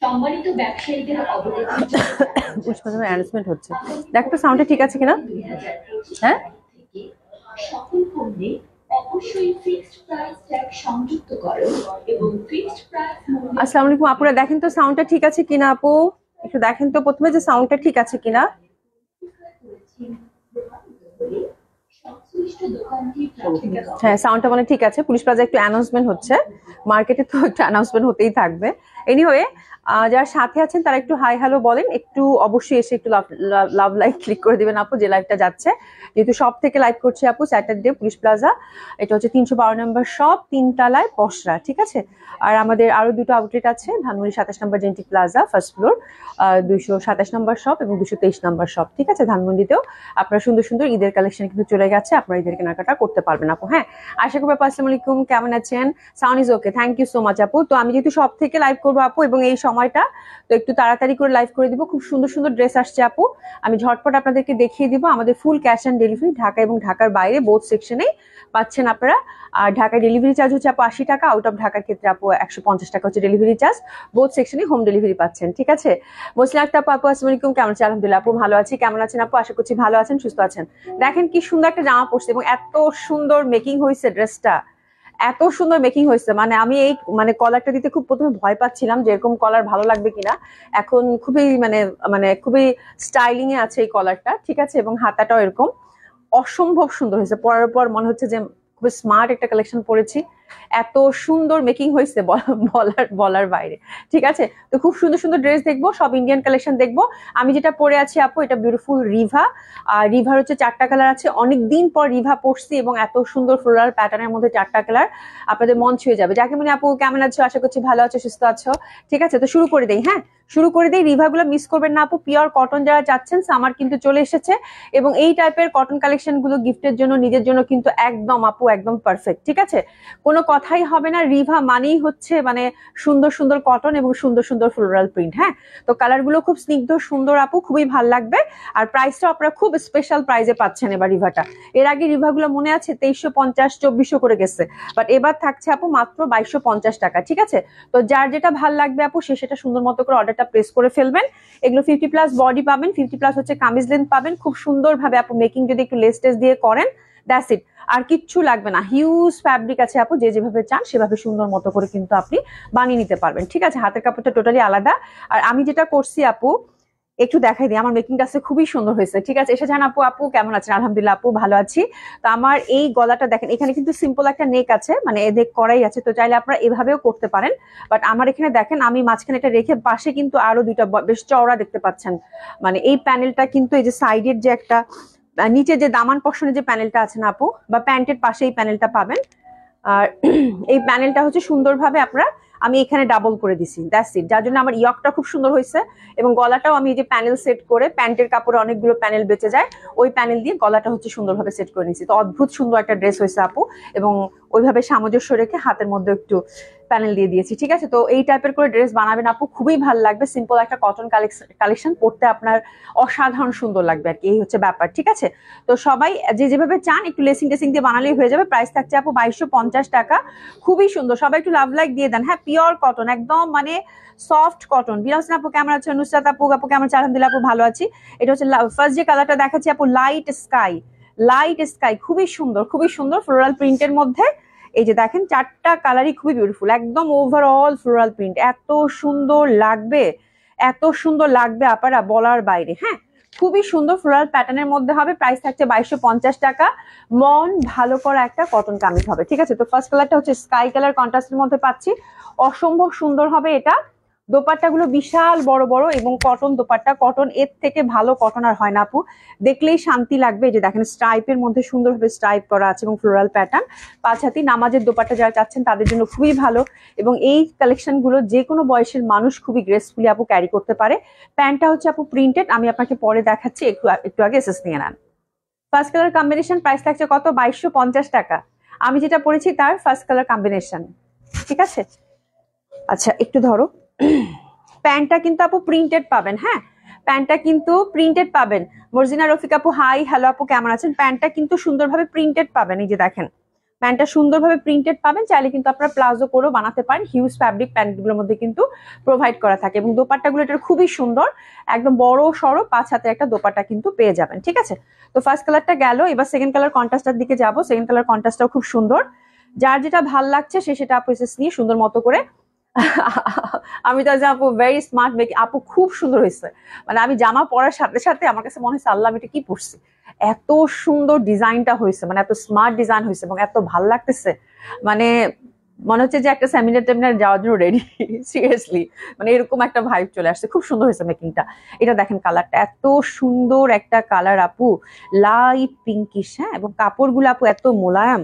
সম্মানিত ব্যবসায়ীদের অবদান অ্যানাউন্সমেন্ট হচ্ছে, দেখো তো সাউন্ডটা ঠিক আছে কিনা। হ্যাঁ, সকল পণ্যে অবশ্যই ফিক্সড প্রাইস ট্যাগ সংযুক্ত করো এবং ফিক্সড প্রাইস। আসসালামু আলাইকুম আপুরা, দেখেন তো সাউন্ডটা ঠিক আছে কিনা আপু, একটু দেখেন তো প্রথমে যে সাউন্ডটা ঠিক আছে কিনা। হ্যাঁ, সাউন্ডটা মানে ঠিক আছে। পুলিশ প্লাজা একটু অ্যানাউন্সমেন্ট হচ্ছে, মার্কেটে তো একটু অ্যানাউন্সমেন্ট হতেই থাকবে। এনিওয়ে, যারা সাথে আছেন তারা একটু হাই হ্যালো বলেন, একটু অবশ্যই এসে একটু লাভ লাইক ক্লিক করে দিবেন আপু, যে লাইভটা যাচ্ছে। যেহেতু সব থেকে লাইভ করছি আপু, স্যাটারডে পুলিশ প্লাজা, এটা হচ্ছে 312 নম্বর শপ, 3 তলায় পসরা, ঠিক আছে। আর আমাদের আরো দুটো আউটলেট আছে, ধানমন্ডি 27 নম্বর জেন্টিক প্লাজা ফার্স্ট ফ্লোর, 227 নম্বর শপ এবং 223 নম্বর শপ, ঠিক আছে। ধানমন্ডিতেও আপনারা সুন্দর সুন্দর ঈদের কালেকশন কিন্তু চলে গেছে, আপনারা ঈদের কেনাকাটা করতে পারবেন আপু। হ্যাঁ, আশা করি আপু। আসসালামু আলাইকুম, কেমন আছেন? Sound is okay, thank you so much আপু। তো আমি যেহেতু সব থেকে লাইভ করবো আপু এবং এই সময়টা, তো একটু তাড়াতাড়ি করে লাইভ করে দিব। খুব সুন্দর সুন্দর ড্রেস আসছে আপু, আমি ঝটপট আপনাদেরকে দেখিয়ে দিব। আমাদের full cash on delivery, Dhaka এবং ঢাকার বাইরে বোথ সেকশনেই পাচ্ছেন আপনারা। আর ঢাকায় ডেলিভারি চার্জ হচ্ছে আপু 80 টাকা, আউট অফ ঢাকার ক্ষেত্রে আপু 150 টাকা হচ্ছে ডেলিভারি চার্জ। বোথ সেকশনে হোম ডেলিভারি পাচ্ছেন, ঠিক আছে। মুসলিম আক্তার আপু, আসসালামু আলাইকুম, কেমন আছেন? আলহামদুলিল্লাহ আপু, ভালো আছি। কেমন আছেন আপু? আশা করছি ভালো আছেন, সুস্থ আছেন। দেখেন কি সুন্দর একটা জামা পরছে এবং এত সুন্দর মেকিং হয়েছে ড্রেসটা, এত সুন্দর মেকিং হয়েছে। মানে আমি এই মানে কলারটা দিতে খুব প্রথমে ভয় পাচ্ছিলাম যে এরকম কলার ভালো লাগবে কিনা। এখন খুবই মানে মানে খুবই স্টাইলিং এ আছে এই কলারটা, ঠিক আছে। এবং হাতাটাও এরকম অসম্ভব সুন্দর হয়েছে, পরার পর মনে হচ্ছে যে খুব স্মার্ট একটা কালেকশন পরেছি। এত সুন্দর মেকিং হয়েছে বলার বাইরে, ঠিক আছে। তো খুব সুন্দর সুন্দর ড্রেস দেখবো, সব ইন্ডিয়ান কালেকশন দেখবো। আমি যেটা পরে আছি আপু, এটা বিউটিফুল রিভা। আর রিভার হচ্ছে 4টা কালার আছে, অনেকদিন পর রিভা পরছি এবং এত সুন্দর ফ্লোরাল প্যাটার্নের মধ্যে 4টা কালার, আপনাদের মন ছুঁয়ে যাবে। যাকে মানে আপু, কেমন আছো? আশা করছি ভালো আছো, সুস্থ আছো, ঠিক আছে। তো শুরু করে দেই। হ্যাঁ, শুরু করে দেই। রিভাগুলো মিস করবেন না আপু, পিওর কটন যারা চাচ্ছেন সামার কিন্তু চলে এসেছে এবং এই টাইপের কটন কালেকশন গুলো গিফটের জন্য, নিজের জন্য কিন্তু একদম আপু একদম পারফেক্ট, ঠিক আছে। কোনো কথাই হবে না, রিভা মানেই হচ্ছে মানে সুন্দর সুন্দর কটন এবং সুন্দর সুন্দর ফ্লোরাল প্রিন্ট। হ্যাঁ, তো কালার গুলো খুব স্নিগ্ধ সুন্দর আপু, খুবই ভালো লাগবে। আর প্রাইসটা আপনারা খুব স্পেশাল প্রাইসে পাচ্ছেন এবার রিভাটা। এর আগে রিভাগুলো মনে আছে 2350 2400 করে গেছে, বাট এবার থাকছে আপু মাত্র 2250 টাকা, ঠিক আছে। তো যার যেটা ভাল লাগবে আপু, সে সেটা সুন্দর মতো করে অর্ডারটা প্লেস করে ফেলবেন। এগুলো 50+ বডি পাবেন, 50+ হচ্ছে কামিজ লেন্থ পাবেন। খুব সুন্দর ভাবে আপু মেকিং যদি একটু লেস টেস দিয়ে করেন, দ্যাটস ইট, আর কিচ্ছু লাগবে না। হিউজ ফ্যাব্রিক আছে আপু, যে যেভাবে চান সেভাবে সুন্দর মতো করে কিন্তু আপনি বানিয়ে নিতে পারবেন, ঠিক আছে। হাতের কাপড়টা টোটালি আলাদা। আর আমি যেটা করছি আপু, একটু দেখাই দিই, আমার মেকিংটা আছে খুবই সুন্দর হয়েছে, ঠিক আছে। এসে জান আপু, আপু কেমন আছেন? আলহামদুলিল্লাহ আপু, ভালো আছি। তো আমার এই গলাটা দেখেন, এখানে কিন্তু সিম্পল একটা নেক আছে, মানে নেক করাই আছে, তো চাইলে আপনারা এভাবেও করতে পারেন। বাট আমার এখানে দেখেন, আমি মাঝখানে এটা রেখে পাশে কিন্তু আরো দুইটা বেশ চওড়া দেখতে পাচ্ছেন। মানে এই প্যানেলটা কিন্তু এই যে সাইডের যে একটা নিচে যে দামান পশনের যে প্যানেলটা আছে না আপু, বা প্যান্টের পাশে এই প্যানেলটা পাবেন। আর এই প্যানেলটা হচ্ছে সুন্দরভাবে আপনারা, আমি এখানে ডাবল করে দিছি, দ্যাটস ইট, যার জন্য আমার ইয়কটা খুব সুন্দর হয়েছে। এবং গলাটাও আমি এই যে প্যানেল সেট করে, প্যান্টের কাপড়ে অনেকগুলো প্যানেল বেঁচে যায়, ওই প্যানেল দিয়ে গলাটা হচ্ছে সুন্দরভাবে সেট করে নিয়েছি। তো অদ্ভুত সুন্দর একটা ড্রেস হয়েছে আপু, এবং ওইভাবে সামঞ্জস্য রেখে হাতের মধ্যে একটু প্যানেল দিয়ে দিয়েছি, ঠিক আছে। তো এই টাইপের করে ড্রেস বানাবেন আপু, খুবই ভালো লাগবে। সিম্পল একটা কটন কালেকশন পড়তে আপনার অসাধারণ সুন্দর লাগবে আর কি, এই হচ্ছে ব্যাপার, ঠিক আছে। তো সবাই যে যেভাবে চান একটু লেসিং টেসিং দিয়ে বানালেই হয়ে যাবে। প্রাইস থাকছে আপু 2250 টাকা, খুবই সুন্দর। সবাই একটু লাভ লাইক দিয়ে দেন। হ্যাঁ, পিওর কটন, একদম মানে সফট কটন। বিরাসিন আপু কেমন আছেন? নুসরাত আপু, আপু কেমন আছেন? আলহামদুলিল্লাহ আপু, ভালো আছি। এটা হচ্ছে ফার্স্ট যে কালারটা দেখাচ্ছি আপু, লাইট স্কাই, লাইট স্কাই, খুবই সুন্দর, খুবই সুন্দর ফ্লোরাল প্রিন্টের মধ্যে। এই যে দেখেন 4টা কালারই খুবই বিউটিফুল, একদম ওভারঅল ফ্লোরাল প্রিন্ট, এত সুন্দর লাগবে, এত সুন্দর লাগবে আপারা বলার বাইরে। হ্যাঁ, খুবই সুন্দর ফ্লোরাল প্যাটার্নের মধ্যে হবে। প্রাইস থাকছে 2250 টাকা। মন ভালো করা একটা কটন কামিজ হবে, ঠিক আছে। তো ফার্স্ট কালারটা হচ্ছে স্কাই কালার কন্ট্রাস্টের মধ্যে পাচ্ছি, অসম্ভব সুন্দর হবে এটা। দোপাট্টাগুলো বিশাল বড় বড় এবং কটন দোপাট্টা, কটন এর থেকে ভালো কটন আর হয় না আপু, দেখলেই শান্তি লাগবে। এই যে দেখেন স্ট্রাইপের মধ্যে সুন্দরভাবে স্ট্রাইপ করা আছে এবং ফ্লোরাল প্যাটার্ন, 5 হাতি নামাজের দোপাট্টা যারা চাচ্ছেন তাদের জন্য খুবই ভালো। এবং এই কালেকশন গুলো যে কোনো বয়সের মানুষ খুবই গ্রেসফুলি আপু ক্যারি করতে পারে। প্যান্টটা হচ্ছে আপু প্রিন্টেড, আমি আপনাকে পরে দেখাচ্ছি, একটু আগে এসএস নিয়ে নেন। ফার্স্ট কালার কম্বিনেশন প্রাইস থাকছে কত, 2250 টাকা। আমি যেটা পরেছি তার ফার্স্ট কালার কম্বিনেশন, ঠিক আছে। আচ্ছা একটু ধরো, প্যান্টটা কিন্তু আপু প্রিন্টেড পাবেন, হ্যাঁ প্যান্টটা কিন্তু প্রিন্টেড পাবেন। মর্জিনা রফিক আপু হাই, হ্যালো আপু কেমন আছেন? প্যান্টটা কিন্তু সুন্দরভাবে প্রিন্টেড পাবেন, এই যে দেখেন প্যান্টটা সুন্দরভাবে প্রিন্টেড পাবেন। চাইলে কিন্তু আপনারা প্লাজো করেও বানাতে পারেন, হিউজ ফ্যাব্রিক প্যান্টগুলোর মধ্যে কিন্তু প্রোভাইড করা থাকে। এবং দোপাট্টাগুলো এটার খুবই সুন্দর, একদম বড় সড়ো 5 হাতের একটা দোপাট্টা কিন্তু পেয়ে যাবেন, ঠিক আছে। তো ফার্স্ট কালারটা গেল, এবার সেকেন্ড কালার কন্ট্রাস্টের দিকে যাব। সেকেন্ড কালার কন্ট্রাস্টটাও খুব সুন্দর, যার যেটা ভাল লাগছে সে সেটা আপু এসেস নিয়ে সুন্দর মতো করে আমি তো আপু ভেরি স্মার্ট মেক, আপু খুব সুন্দর হয়েছে। মানে আমি জামা পরার সাথে সাথে আমার কাছে মনে হয়েছে আল্লাহ আমি এটা কি পরছি, এত সুন্দর ডিজাইনটা হয়েছে, মানে এত স্মার্ট ডিজাইন হয়েছে এবং এত ভাল লাগতেছে। মানে মনে হচ্ছে যে একটা সেমিনার টেমিনার যাওয়ার জন্য রেডি, সিরিয়াসলি মানে এরকম একটা ভাইব চলে আসছে। খুব সুন্দর হয়েছে মেকিংটা। এটা দেখেন কালারটা এত সুন্দর একটা কালার আপু, লাইট পিঙ্কিশ, হ্যাঁ এবং কাপড়গুলো আপু এত মোলায়েম,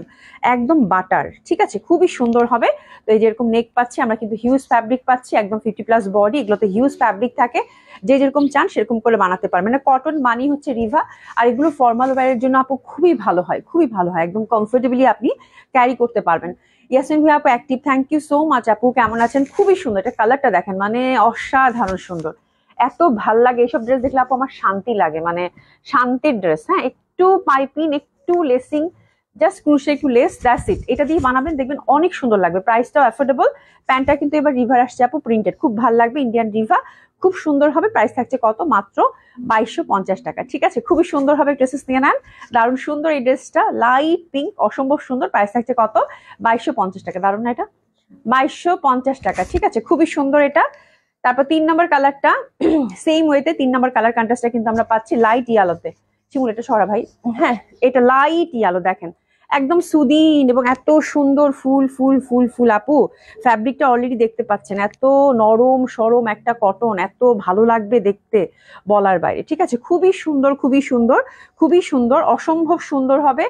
একদম বাটার, ঠিক আছে খুবই সুন্দর হবে। তো এই যেরকম নেক পাচ্ছি আমরা কিন্তু হিউজ ফ্যাব্রিক পাচ্ছি, একদম 50+ বডি, এগুলোতে হিউজ ফ্যাব্রিক থাকে, যে যেরকম চান সেরকম করে বানাতে পারবেন। মানে কটন মানি হচ্ছে রিভা, আর এগুলো ফর্মাল ওয়্যারের জন্য আপু খুবই ভালো হয়, খুবই ভালো হয়, একদম কমফোর্টেবলি আপনি ক্যারি করতে পারবেন। ইয়াসমিন ভাই আপু active, thank you so much আপু, কেমন আছেন? খুবই সুন্দর, এটা কালারটা দেখেন মানে অসাধারণ সুন্দর, এত ভাল লাগে এইসব ড্রেস দেখলে আপু, আমার শান্তি লাগে, মানে শান্তির ড্রেস। হ্যাঁ একটু পাইপিং, একটু লেসিং, জাস্ট ক্রুশে একটু লেস, দ্যাটস ইট, এটা দিয়ে বানাবেন দেখবেন অনেক সুন্দর লাগবে। প্রাইসটাও অ্যাফোর্ডেবল। প্যান্টটা কিন্তু এবার রিভার আসছে আপু প্রিন্টেড, খুব ভালো লাগবে, ইন্ডিয়ান রিভা, খুব সুন্দর হবে। প্রাইস থাকছে কত, মাত্র 2250 টাকা, ঠিক আছে খুবই সুন্দর হবে। ড্রেসেস নিয়ে নেন, দারুণ সুন্দর এই ড্রেসটা, লাইট পিঙ্ক, অসম্ভব সুন্দর। প্রাইস থাকছে কত, 2250 টাকা। দারুণ না এটা, 2250 টাকা, ঠিক আছে খুবই সুন্দর এটা। তারপর 3 নম্বর কালারটা সেম ওয়েতে 3 নম্বর কালার কন্ট্রাস্টটা কিন্তু আমরা পাচ্ছি লাইট ইয়ালোতে। শিমুল এটা সরা ভাই, হ্যাঁ এটা লাইট ইয়ালো দেখেন, একদম সুদিন এবং এত সুন্দর ফুল ফুল ফুল ফুল আপু। ফ্যাব্রিকটা অলরেডি দেখতে পাচ্ছেন, এত নরম সরম একটা কটন, এত ভালো লাগবে দেখতে বলার বাইরে, ঠিক আছে খুবই সুন্দর খুবই সুন্দর খুবই সুন্দর, অসম্ভব সুন্দর হবে,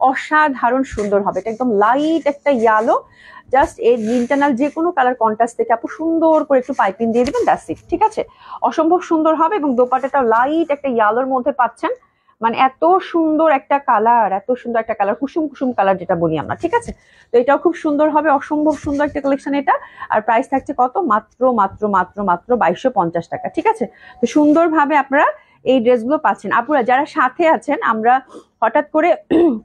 অসাধারণ সুন্দর হবে। এটা একদম লাইট একটা ইয়ালো, জাস্ট এর ইন্টারনাল যে কোনো কালার কন্ট্রাস্ট থেকে আপু সুন্দর করে একটু পাইপিং দিয়ে দিবেন, দ্যাটস ইট, ঠিক আছে অসম্ভব সুন্দর হবে। এবং দোপাট্টাটাও লাইট একটা ইয়ালোর মধ্যে পাচ্ছেন, মানে এত সুন্দর একটা কালার, এত সুন্দর একটা কালার, কুসুম কুসুম কালার যেটা বলি আমরা, ঠিক আছে। তো এটাও খুব সুন্দর হবে, অসম্ভব সুন্দর একটা কালেকশন এটা। আর প্রাইস থাকছে কত, মাত্র মাত্র মাত্র মাত্র 2250 টাকা, ঠিক আছে। তো সুন্দরভাবে আপনারা এই ড্রেসগুলো পাচ্ছেন। আপুরা যারা সাথে আছেন, আমরা হঠাৎ করে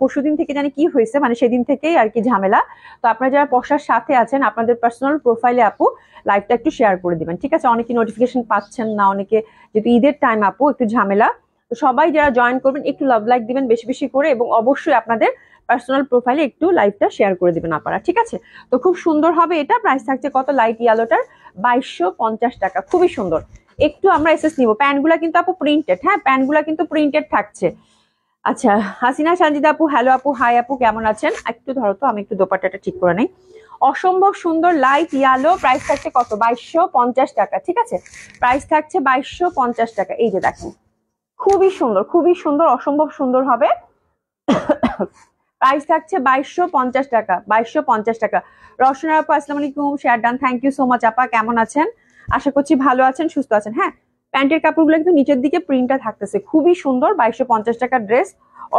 পরশুদিন থেকে জানি কি হয়েছে, মানে সেদিন থেকেই আর কি ঝামেলা। তো আপনারা যারা পশার সাথে আছেন, আপনাদের পার্সোনাল প্রোফাইলে আপু লাইভটা একটু শেয়ার করে দিবেন, ঠিক আছে। অনেকে নোটিফিকেশন পাচ্ছেন না, অনেকে যেহেতু ঈদের টাইম আপু একটু ঝামেলা। তো সবাই যারা জয়েন করবেন একটু লাভ লাইক দিবেন বেশি বেশি করে, এবং অবশ্যই আপনাদের পার্সোনাল প্রোফাইলে একটু লাইভটা শেয়ার করে দিবেন আপনারা, ঠিক আছে। তো খুব সুন্দর হবে এটা। প্রাইস থাকছে কত, লাইট ইয়ালোটার 2250 টাকা, খুবই সুন্দর। একটু আমরা এসএস নিব। প্যান্টগুলা কিন্তু আপু প্রিন্টেড, হ্যাঁ প্যান্টগুলা কিন্তু প্রিন্টেড থাকছে। আচ্ছা হাসিনা সানজিদা আপু, হ্যালো আপু, হাই আপু কেমন আছেন? একটু ধরো তো, আমি একটু দোপাট্টাটা ঠিক করে নেই। অসম্ভব সুন্দর লাইট ইয়ালো, প্রাইস থাকছে কত, 2250 টাকা, ঠিক আছে প্রাইস থাকছে 2250 টাকা। এই যে দেখেন খুবই সুন্দর খুবই সুন্দর, অসম্ভব সুন্দর হবে। প্রাইস থাকছে 2250 টাকা, 2250 টাকা। রওশনা আপু আসসালামু আলাইকুম, share done, thank you so much আপা, কেমন আছেন? আশা করছি ভালো আছেন, সুস্থ আছেন। হ্যাঁ প্যান্টের কাপড়গুলো কিন্তু নিচের দিকে প্রিন্টটা থাকতেছে, খুবই সুন্দর, 2250 টাকার ড্রেস,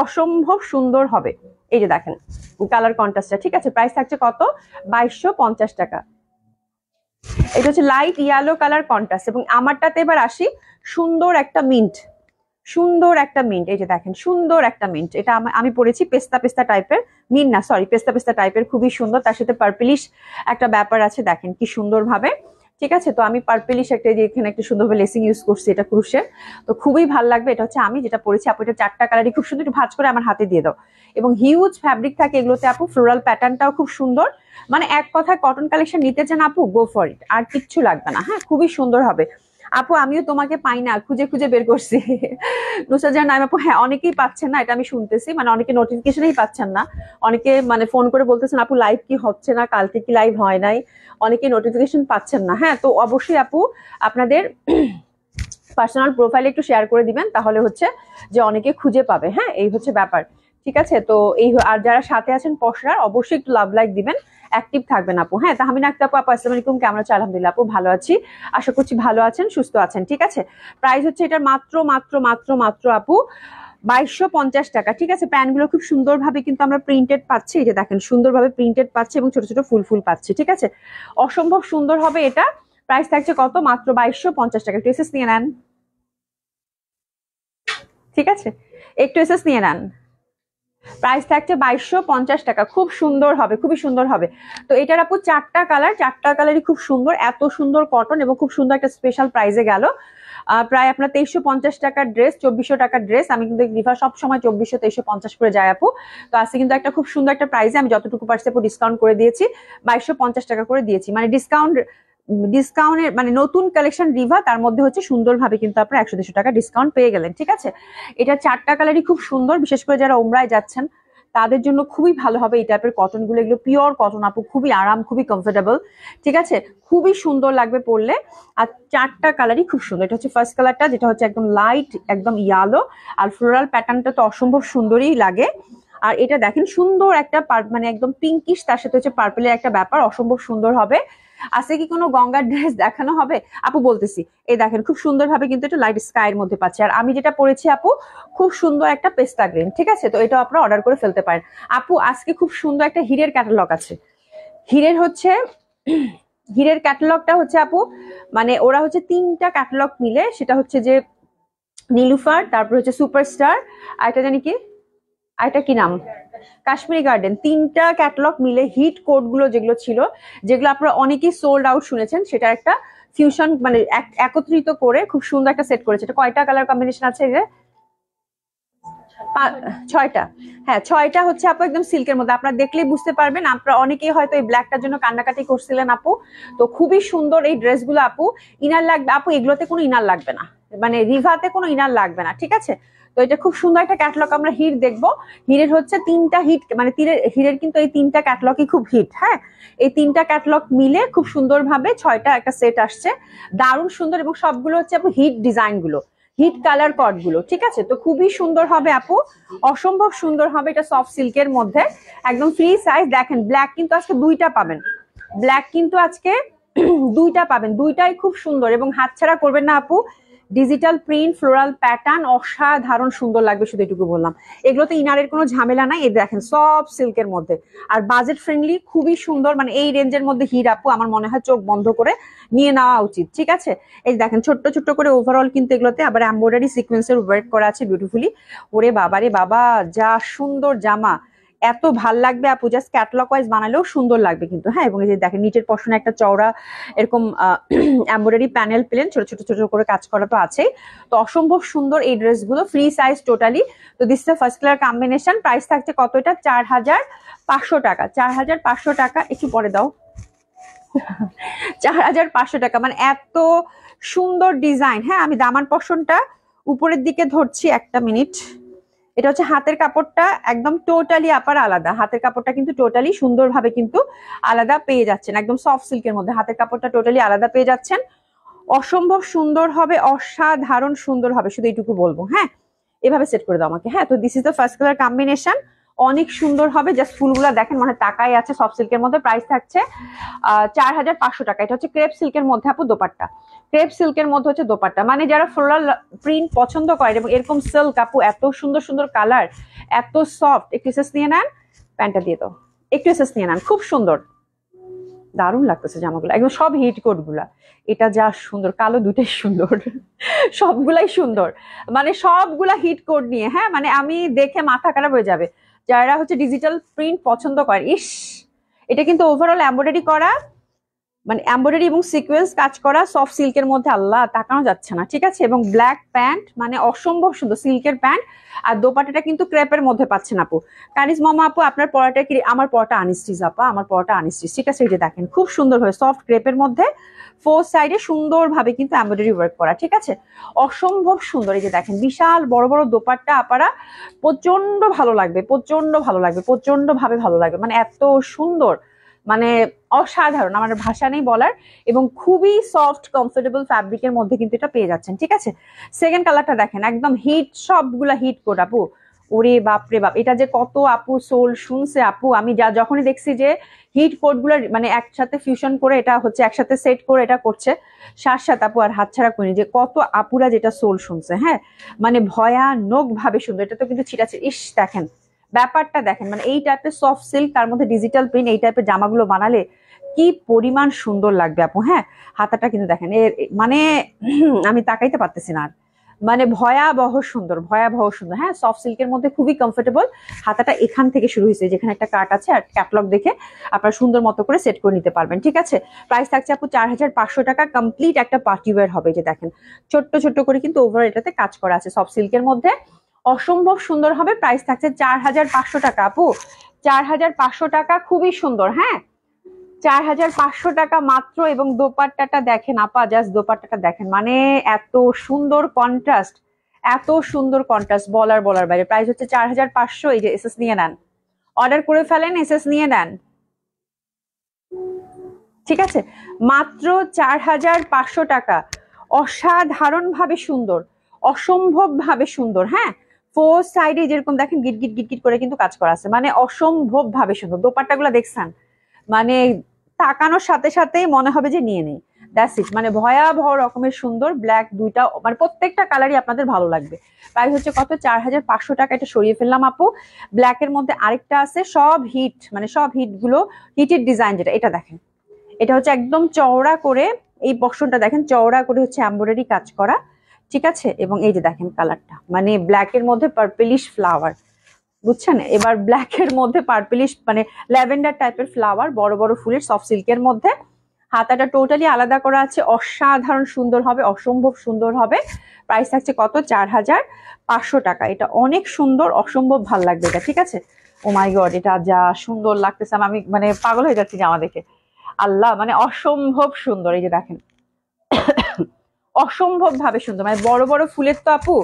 অসম্ভব সুন্দর হবে। এই যে দেখেন কালার কন্ট্রাস্টটা, ঠিক আছে প্রাইস থাকছে কত, 2250 টাকা। এটা হচ্ছে লাইট ইয়ালো কালার কন্ট্রাস্ট। এবং আমারটাতে এবার আসি, সুন্দর একটা মিন্ট, সুন্দর একটা মিন্ট, এই যে দেখেন সুন্দর একটা মিন্ট, এটা আমি পরেছি পেস্তা পেস্তা টাইপের, মিন্ট না সরি পেস্তা পেস্তা টাইপের, খুবই সুন্দর। তার সাথে পার্পলিশ একটা ব্যাপার আছে, দেখেন কি সুন্দর ভাবে, ঠিক আছে। তো আমি পার্পলিশ একটা, যে এখানে একটা সুন্দরভাবে লেসিং ইউজ করছি, এটা ক্রুশের, তো খুবই ভালো লাগবে। এটা হচ্ছে আমি যেটা পরেছি আপু, এটা 4টা কালারই খুব সুন্দর, একটু ভাঁজ করে আমার হাতে দিয়ে দাও। এবং হিউজ ফ্যাব্রিক থাকে এগুলোতে আপু, ফ্লোরাল প্যাটার্নটাও খুব সুন্দর, মানে এক কথায় কটন কালেকশন নিতে চান আপু, গো ফর ইট, আর কিচ্ছু লাগবে না। হ্যাঁ খুবই সুন্দর হবে। আপু আমিও তোমাকে পাই না, খুঁজে খুঁজে বের করছি। নুসরাত জাহান নাইম আপু, হ্যাঁ অনেকেই পাচ্ছেন না, এটা আমি শুনতেছি, মানে অনেকে নোটিফিকেশনই পাচ্ছেন না। অনেকে মানে ফোন করে বলতেছেন আপু লাইভ কি হচ্ছে না, কালকে কি লাইভ হয় নাই, অনেকে নোটিফিকেশন পাচ্ছেন না। হ্যাঁ, তো অবশ্যই আপু আপনাদের পার্সোনাল প্রোফাইলে একটু শেয়ার করে দিবেন, তাহলে হচ্ছে যে অনেকে খুঁজে পাবে। হ্যাঁ, এই হচ্ছে ব্যাপার। ঠিক আছে, তো এই আর যারা সাথে আছেন পশরার, অবশ্যই একটু লাভ লাইক দিবেন, অ্যাক্টিভ থাকবেন আপু। হ্যাঁ, তাহমিনা আক্তার আপু, আপু আসসালামু আলাইকুম, কেমন আছেন? আলহামদুলিল্লাহ আপু ভালো আছি, আশা করছি ভালো আছেন, সুস্থ আছেন। ঠিক আছে, প্রাইস হচ্ছে এটার মাত্র মাত্র মাত্র মাত্র আপু 2250 টাকা। ঠিক আছে, প্যান্টগুলো খুব সুন্দরভাবে কিন্তু আমরা প্রিন্টেড পাচ্ছি, এই যে দেখেন সুন্দরভাবে প্রিন্টেড পাচ্ছি এবং ছোট ছোট ফুল ফুল পাচ্ছি। ঠিক আছে, অসম্ভব সুন্দর হবে এটা। প্রাইস থাকছে কত? মাত্র 2250 টাকা। একটু এসএস নিয়ে নেন। ঠিক আছে, একটু এসএস নিয়ে নেন। প্রাইস থাকছে 2250 টাকা। খুব সুন্দর হবে, খুবই সুন্দর হবে। তো এটার আপু চারটা কালার, চারটা কালারই খুব সুন্দর, এত সুন্দর কটন এবং খুব সুন্দর একটা স্পেশাল প্রাইসে গেল। প্রায় আপনার 2350 টাকার ড্রেস, 2400 টাকার ড্রেস। আমি কিন্তু রিফা সব সময় 2400 2350 করে যায় আপু। তো আজকে কিন্তু একটা খুব সুন্দর একটা প্রাইসে আমি যতটুকু পারছি আপু ডিসকাউন্ট করে দিয়েছি, 2250 টাকা করে দিয়েছি। মানে ডিসকাউন্টের মানে নতুন কালেকশন রিভা, তার মধ্যে হচ্ছে সুন্দরভাবে কিন্তু আপনারা 100-150 টাকা ডিসকাউন্ট পেয়ে গেলেন। ঠিক আছে, এটা চারটা কালারই খুব সুন্দর, বিশেষ করে যারা ওমরায় যাচ্ছেন তাদের জন্য খুবই ভালো হবে এই টাইপের কটন গুলো। এগুলো পিওর কটন আপু, খুবই আরাম, খুবই কমফোর্টেবল। ঠিক আছে, খুবই সুন্দর লাগবে পরলে। আর চারটা কালারই খুব সুন্দর। এটা হচ্ছে ফার্স্ট কালারটা, যেটা হচ্ছে একদম লাইট একদম ইয়ালো, আর ফ্লোরাল প্যাটার্নটা তো অসম্ভব সুন্দরই লাগে। আর এটা দেখেন সুন্দর একটা মানে একদম পিঙ্কিশ, তার সাথে হচ্ছে পার্পেলের একটা ব্যাপার, অসম্ভব সুন্দর হবে। আজকে কি কোনো গঙ্গার ড্রেস দেখানো হবে আপু? বলতেছি, এই দেখেন খুব সুন্দর ভাবে কিন্তু এটা লাইট স্কাইয়ের মধ্যে পাচ্ছে। আর আমি যেটা পরেছি আপু খুব সুন্দর একটা পেস্তা গ্রিন। ঠিক আছে, তো এটা আপনারা অর্ডার করে ফেলতে পারেন আপু। আজকে খুব সুন্দর একটা হীরের ক্যাটালগ আছে। হীরের হচ্ছে হীরের ক্যাটালগটা হচ্ছে আপু, মানে ওরা হচ্ছে 3টা ক্যাটালগ মিলে, সেটা হচ্ছে যে নীলুফার, তারপর হচ্ছে সুপারস্টার, আর এটা জানি কি, আর এটা কি নাম, কাশ্মীরি গার্ডেন। 3টা ক্যাটালগ মিলে হিট কোড গুলো যেগুলো ছিল, যেগুলো আপনারা অনেকেই সোল্ড আউট শুনেছেন, সেটা একটা ফিউশন মানে একত্রিত করে খুব সুন্দর একটা সেট করেছে। এটা কয়টা কালার কম্বিনেশন আছে? যে 6টা। হ্যাঁ, 6টা হচ্ছে আপু একদম সিল্কের মধ্যে, আপনারা দেখলেই বুঝতে পারবেন। আপনারা অনেকেই হয়তো এই ব্ল্যাকটার জন্য কান্নাকাটি করছিলেন আপু, তো খুবই সুন্দর এই ড্রেসগুলো আপু। ইনার লাগবে আপু, এগুলোতে কোনো ইনার লাগবে না, মানে রিভাতে কোনো ইনার লাগবে না। ঠিক আছে, তো এটা খুব সুন্দর একটা ক্যাটালগ। আমরা হিট দেখবো। হিরের হচ্ছে 3টা হিট, মানে হিরের কিন্তু এই 3টা ক্যাটালগই খুব হিট। হ্যাঁ, এই 3টা ক্যাটালগ মিলে খুব সুন্দরভাবে 6টা একটা সেট আসছে, দারুণ সুন্দর। এবং সবগুলো হচ্ছে আপু হিট ডিজাইন গুলো, হিট কালার কট গুলো। ঠিক আছে, তো খুবই সুন্দর হবে আপু, অসম্ভব সুন্দর হবে। এটা সফট সিল্কের মধ্যে একদম ফ্রি সাইজ। দেখেন ব্ল্যাক কিন্তু আজকে 2টা পাবেন, ব্ল্যাক কিন্তু আজকে 2টা পাবেন, 2টাই খুব সুন্দর। এবং হাতছাড়া করবেন না আপু, ডিজিটাল প্রিন্ট ফ্লোরাল প্যাটার্ন অসাধারণ সুন্দর লাগবে, শুধু এটুকু বললাম। এগুলোতে ইনারের কোনো ঝামেলা নাই, এই দেখেন সব সিল্কের মধ্যে, আর বাজেট ফ্রেন্ডলি, খুবই সুন্দর। মানে এই রেঞ্জের মধ্যে হিট আপু আমার মনে হয় চোখ বন্ধ করে নিয়ে নেওয়া উচিত। ঠিক আছে, এই দেখেন ছোট্ট ছোট্ট করে ওভারঅল কিন্তু এগুলোতে আবার এমব্রয়ডারি সিকোয়েন্সের ওয়ার্ক করা আছে বিউটিফুলি। ওরে বাবারে বাবা, যা সুন্দর জামা, এত ভাল লাগবে আপু, জাস্ট ক্যাটালগ ওয়াইজ বানালেও সুন্দর লাগবে কিন্তু। হ্যাঁ, এবং এই যে দেখেন নিচের পশনে একটা চওড়া এরকম এমব্রয়ডারি প্যানেল প্লেন, ছোট ছোট ছোট করে কাজ করা তো আছেই। তো অসম্ভব সুন্দর এই ড্রেসগুলো, ফ্রি সাইজ টোটালি। তো this is first colour combination. Price থাকছে কত? এটা 4500 টাকা। 4500 টাকা, একটু পরে দাও। 4500 টাকা, মানে এত সুন্দর ডিজাইন। হ্যাঁ, আমি দামান পশনটা উপরের দিকে ধরছি, একটা মিনিট। এটা হচ্ছে হাতের কাপড়টা একদম টোটালি আপার আলাদা, হাতের কাপড়টা কিন্তু টোটালি সুন্দরভাবে কিন্তু আলাদা পেয়ে যাচ্ছেন, একদম সফট সিল্কের মধ্যে হাতের কাপড়টা টোটালি আলাদা পেয়ে যাচ্ছেন। অসম্ভব সুন্দর হবে, অসাধারণ সুন্দর হবে, শুধু এইটুকু বলবো। হ্যাঁ, এভাবে সেট করে দাও আমাকে। হ্যাঁ, তো this is the first colour combination, অনেক সুন্দর হবে। জাস্ট ফুলগুলা দেখেন, মানে তাকাই আছে সফট সিল্কের মধ্যে। প্রাইস থাকছে 4500 টাকা। এটা হচ্ছে ক্রেপ সিল্কের মধ্যে আপু দোপাট্টা, ক্রেপ সিল্কের মধ্যে হচ্ছে দোপাট্টা। মানে যারা ফ্লোরাল প্রিন্ট পছন্দ করে এবং এরকম সিল্ক আপু, এত সুন্দর সুন্দর কালার, এত সফট। একটু এসএস নিয়ে নেন, প্যান্টটা দিয়ে দাও, একটু এসএস নিয়ে নেন, খুব সুন্দর, দারুণ লাগতেছে জামাগুলো, একদম সব হিট কোট গুলা। এটা যা সুন্দর, কালো দুটাই সুন্দর, সবগুলাই সুন্দর, মানে সবগুলা হিট কোড নিয়ে। হ্যাঁ, মানে আমি দেখে মাথা খারাপ হয়ে যাবে যারা হচ্ছে ডিজিটাল প্রিন্ট পছন্দ করে। ইস, এটা কিন্তু ওভারঅল এমব্রয়ডারি করা, মানে এমব্রয়ডারি এবং সিকোয়েন্স কাজ করা সফট সিল্কের মধ্যে, আল্লাহ তাকানো যাচ্ছে না। ঠিক আছে, এবং ব্ল্যাক প্যান্ট, মানে অসম্ভব সুন্দর সিল্কের প্যান্ট। আর দোপাটাটা কিন্তু ক্রেপের মধ্যে পাচ্ছেন আপু। কানিজ মামা আপু, আপনার পড়াটা কি? আমার পড়াটা আনস্টিচ আপা, আমার পড়াটা আনস্টিচ। ঠিক আছে, এই যে দেখেন খুব সুন্দর হয়ে সফট ক্রেপের মধ্যে ফোর সাইডে সুন্দরভাবে কিন্তু এমব্রয়ডারি ওয়ার্ক করা, ঠিক আছে, অসম্ভব সুন্দর। এই যে দেখেন বিশাল বড় বড় দোপাট্টা আপারা, প্রচন্ড ভালো লাগবে, প্রচন্ড ভালো লাগবে, প্রচন্ড ভাবে ভালো লাগবে, মানে এত সুন্দর, মানে অসাধারণ, আমার ভাষা নেই বলার। এবং খুবই সফট কমফোর্টেবল ফ্যাব্রিকের মধ্যে কিন্তু এটা পেয়ে যাচ্ছেন, ঠিক আছে। সেকেন্ড কালারটা দেখেন, একদম হিট, সবগুলা হিট কোড আপু। ওরে বাপ রে বাপ, এটা যে কত আপু সোল শুনছে আপু, আমি যখনই দেখছি যে হিট কোড গুলা মানে একসাথে ফিউশন করে এটা হচ্ছে একসাথে সেট করে এটা করছে, সাত আপু আর হাতছাড়া করিনি যে কত আপুরা যেটা সোল শুনছে, হ্যাঁ, মানে ভয়ানক ভাবে সুন্দর। এটা তো কিন্তু ছিটাছে, ইস দেখেন ব্যাপারটা দেখেন, মানে এই টাইপের সফট সিল্ক তার মধ্যে ডিজিটাল প্রিন্ট, এই টাইপের জামাগুলো বানালে কি পরিমাণ সুন্দর লাগবে আপু। হ্যাঁ, হাতাটা কিন্তু দেখেন মানে আমি তাকাইতে পারতেছি না আর, মানে ভয়াবহ সুন্দর, ভয়াবহ সুন্দর। হ্যাঁ, সফট সিল্কের মধ্যে খুবই কমফোর্টেবল। হাতাটা এখান থেকে শুরু হয়েছে, যেখানে একটা কাট আছে, আর ক্যাটলগ দেখে আপনারা সুন্দর মতো করে সেট করে নিতে পারবেন, ঠিক আছে। প্রাইস থাকছে আপু 4500 টাকা, কমপ্লিট একটা পার্টি ওয়্যার হবে। যে দেখেন ছোট্ট ছোট্ট করে কিন্তু ওভার এটাতে কাজ করা আছে সফট সিল্কের মধ্যে, অসম্ভব সুন্দর হবে। প্রাইস থাকছে 4500 টাকা আপু, 4500 টাকা, খুবই সুন্দর। হ্যাঁ, 4500 টাকা মাত্র। এবং দোপাট্টাটা দেখেন আপা, জাস্ট দোপাট্টাটা দেখেন, মানে এত সুন্দর কন্ট্রাস্ট, এত সুন্দর কন্ট্রাস্ট, বলার বাইরে। প্রাইস হচ্ছে 4500। এই যে এসএস নিয়ে নেন, অর্ডার করে ফেলেন, এসএস নিয়ে নেন, ঠিক আছে, মাত্র 4500 টাকা। অসাধারণ ভাবে সুন্দর, অসম্ভব ভাবে সুন্দর। হ্যাঁ, ফোর সাইডে যেরকম দেখেন গিট গিট গিট গিট করে কিন্তু কাজ করা আছে, মানে অসম্ভব ভাবে সুন্দর। দোপাট্টাগুলো দেখছেন, মানে তাকানোর সাথে সাথেই মনে হবে যে নিয়ে নেই, দ্যাটস ইট, মানে ভয়াবহ রকমের সুন্দর। ব্ল্যাক দুইটা, মানে প্রত্যেকটা কালারই আপনাদের ভালো লাগবে। প্রাইস হচ্ছে কত, 4500 টাকা। এটা সরিয়ে ফেললাম আপু। ব্ল্যাকের মধ্যে আরেকটা আছে, সব হিট, মানে সব হিট গুলো হিটের ডিজাইন, যেটা এটা দেখেন, এটা হচ্ছে একদম চওড়া করে, এই পশনটা দেখেন চওড়া করে হচ্ছে এমব্রয়ডারি কাজ করা, ঠিক আছে। এবং এই যে দেখেন কালারটা, মানে ব্ল্যাকের মধ্যে পার্পলিশ ফ্লাওয়ার, বুঝছেন। এবার ব্ল্যাকের মধ্যে পার্পলিশ, মানে ল্যাভেন্ডার টাইপের ফ্লাওয়ার, বড় বড় ফুলের সফট সিল্কের মধ্যে। হাতাটা টোটালি আলাদা করা আছে, অসাধারণ সুন্দর হবে, অসম্ভব সুন্দর হবে। প্রাইস থাকছে কত, 4500 টাকা। এটা অনেক সুন্দর, অসম্ভব ভাল লাগবে এটা, ঠিক আছে। ও মাই গড, এটা যা সুন্দর লাগতেছে, আমি মানে পাগল হয়ে যাচ্ছি জামা দেখে, আল্লাহ, মানে অসম্ভব সুন্দর। এই যে দেখেন অসম্ভব ভাবে সুন্দর, মানে বড় বড় ফুলের তো আপু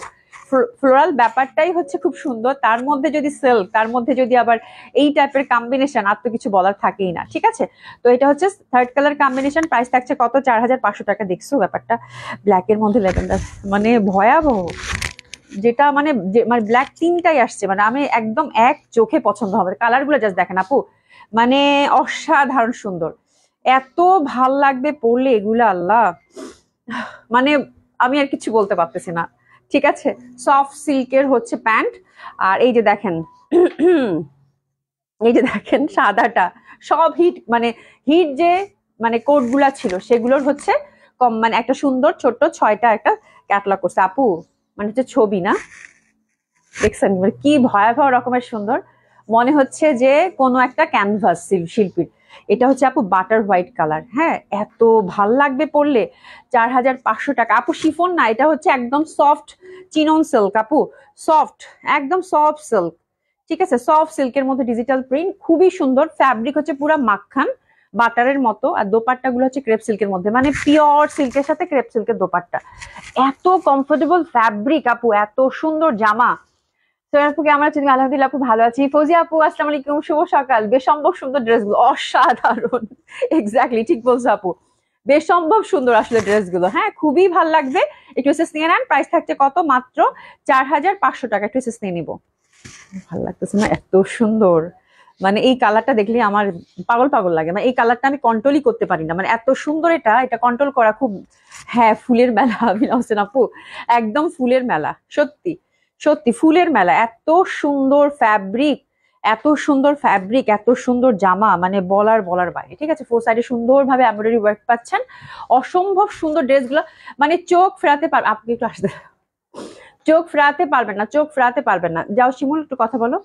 ফ্লোরাল ব্যাপারটাই হচ্ছে খুব সুন্দর, তার মধ্যে যদি সিল্ক, তার মধ্যে যদি আবার এই টাইপের কম্বিনেশন, আর তো কিছু বলার থাকেই না, ঠিক আছে। তো এটা হচ্ছে থার্ড কালার কম্বিনেশন। প্রাইস থাকছে কত, 4500 টাকা। দেখছো ব্যাপারটা, ব্ল্যাকের মধ্যে ল্যাভেন্ডার, মানে ভয়াবহ, যেটা মানে মানে ব্ল্যাক তিনটাই আসছে, মানে আমি একদম এক চোখে পছন্দ হবে। কালার গুলো জাস্ট দেখেন আপু, মানে অসাধারণ সুন্দর, এত ভাল লাগবে পরলে এগুলো, আল্লাহ, মানে আমি আর কিছু বলতে পারতেছি না, ঠিক আছে। সফট সিল্কের হচ্ছে প্যান্ট। আর এই যে দেখেন এই যে দেখেন সাদাটা, সব হিট, মানে হিট যে মানে কোড গুলা ছিল সেগুলোর হচ্ছে কম, মানে একটা সুন্দর ছোট্ট 6টা একটা ক্যাটলগ করছে আপু, মানে হচ্ছে ছবি না, দেখছেন কি ভয়াবহ রকমের সুন্দর, মনে হচ্ছে যে কোনো একটা ক্যানভাস শিল্পীর। এটা হচ্ছে আপু বাটার হোয়াইট কালার। হ্যাঁ, এত ভাল লাগবে পরলে। 4500 টাকা আপু, শিফন না, এটা হচ্ছে একদম সফট চিনন সিল্ক আপু, সফট, একদম সফট সিল্ক, ঠিক আছে। সফট সিল্কের মধ্যে ডিজিটাল প্রিন্ট, খুবই সুন্দর। ফ্যাব্রিক হচ্ছে পুরা মাখন বাটারের মতো, আর দোপাট্টা গুলো হচ্ছে ক্রেপ সিল্কের মধ্যে, মানে পিওর সিল্কের সাথে ক্রেপ সিল্কের দোপাট্টা। এত কমফোর্টেবল ফ্যাব্রিক আপু, এত সুন্দর জামা। আপু কেমন আছেন? আলহামদুলিল্লাহ আপু ভালো আছি। ফৌজিয়া আপু আসসালামু আলাইকুম, শুভ সকাল। বেসম্ভব সুন্দর ড্রেসগুলো, অসাধারণ, এক্স্যাক্টলি ঠিক বলছো আপু, বেসম্ভব সুন্দর আসলে ড্রেসগুলো। হ্যাঁ, খুবই ভালো লাগবে। একটু এসএস নিয়ে নেন। প্রাইস থাকছে কত, মাত্র 4500 টাকা। একটু এসএস নিয়ে নিবো। ভালো লাগতেছে না, এত সুন্দর, মানে এই কালারটা দেখলে আমার পাগল পাগল লাগে, মানে এই কালারটা আমি কন্ট্রোলই করতে পারি না, মানে এত সুন্দর। এটা কন্ট্রোল করা খুব, হ্যাঁ, ফুলের মেলা আবিনা হোসেন আপু, একদম ফুলের মেলা, সত্যি সত্যি ফুলের মেলা। এত সুন্দর ফ্যাব্রিক, এত সুন্দর ফ্যাব্রিক, এত সুন্দর জামা, মানে বলার বাইরে, ঠিক আছে। ফোর সাইডে সুন্দরভাবে এমব্রয়ডারি ওয়ার্ক পাচ্ছেন, অসম্ভব সুন্দর ড্রেসগুলো, মানে চোখ ফেরাতে পার। আপনি একটু আসতে, চোখ ফেরাতে পারবেন না, চোখ ফেরাতে পারবেন না। যাও শিমুল, একটু কথা বলো।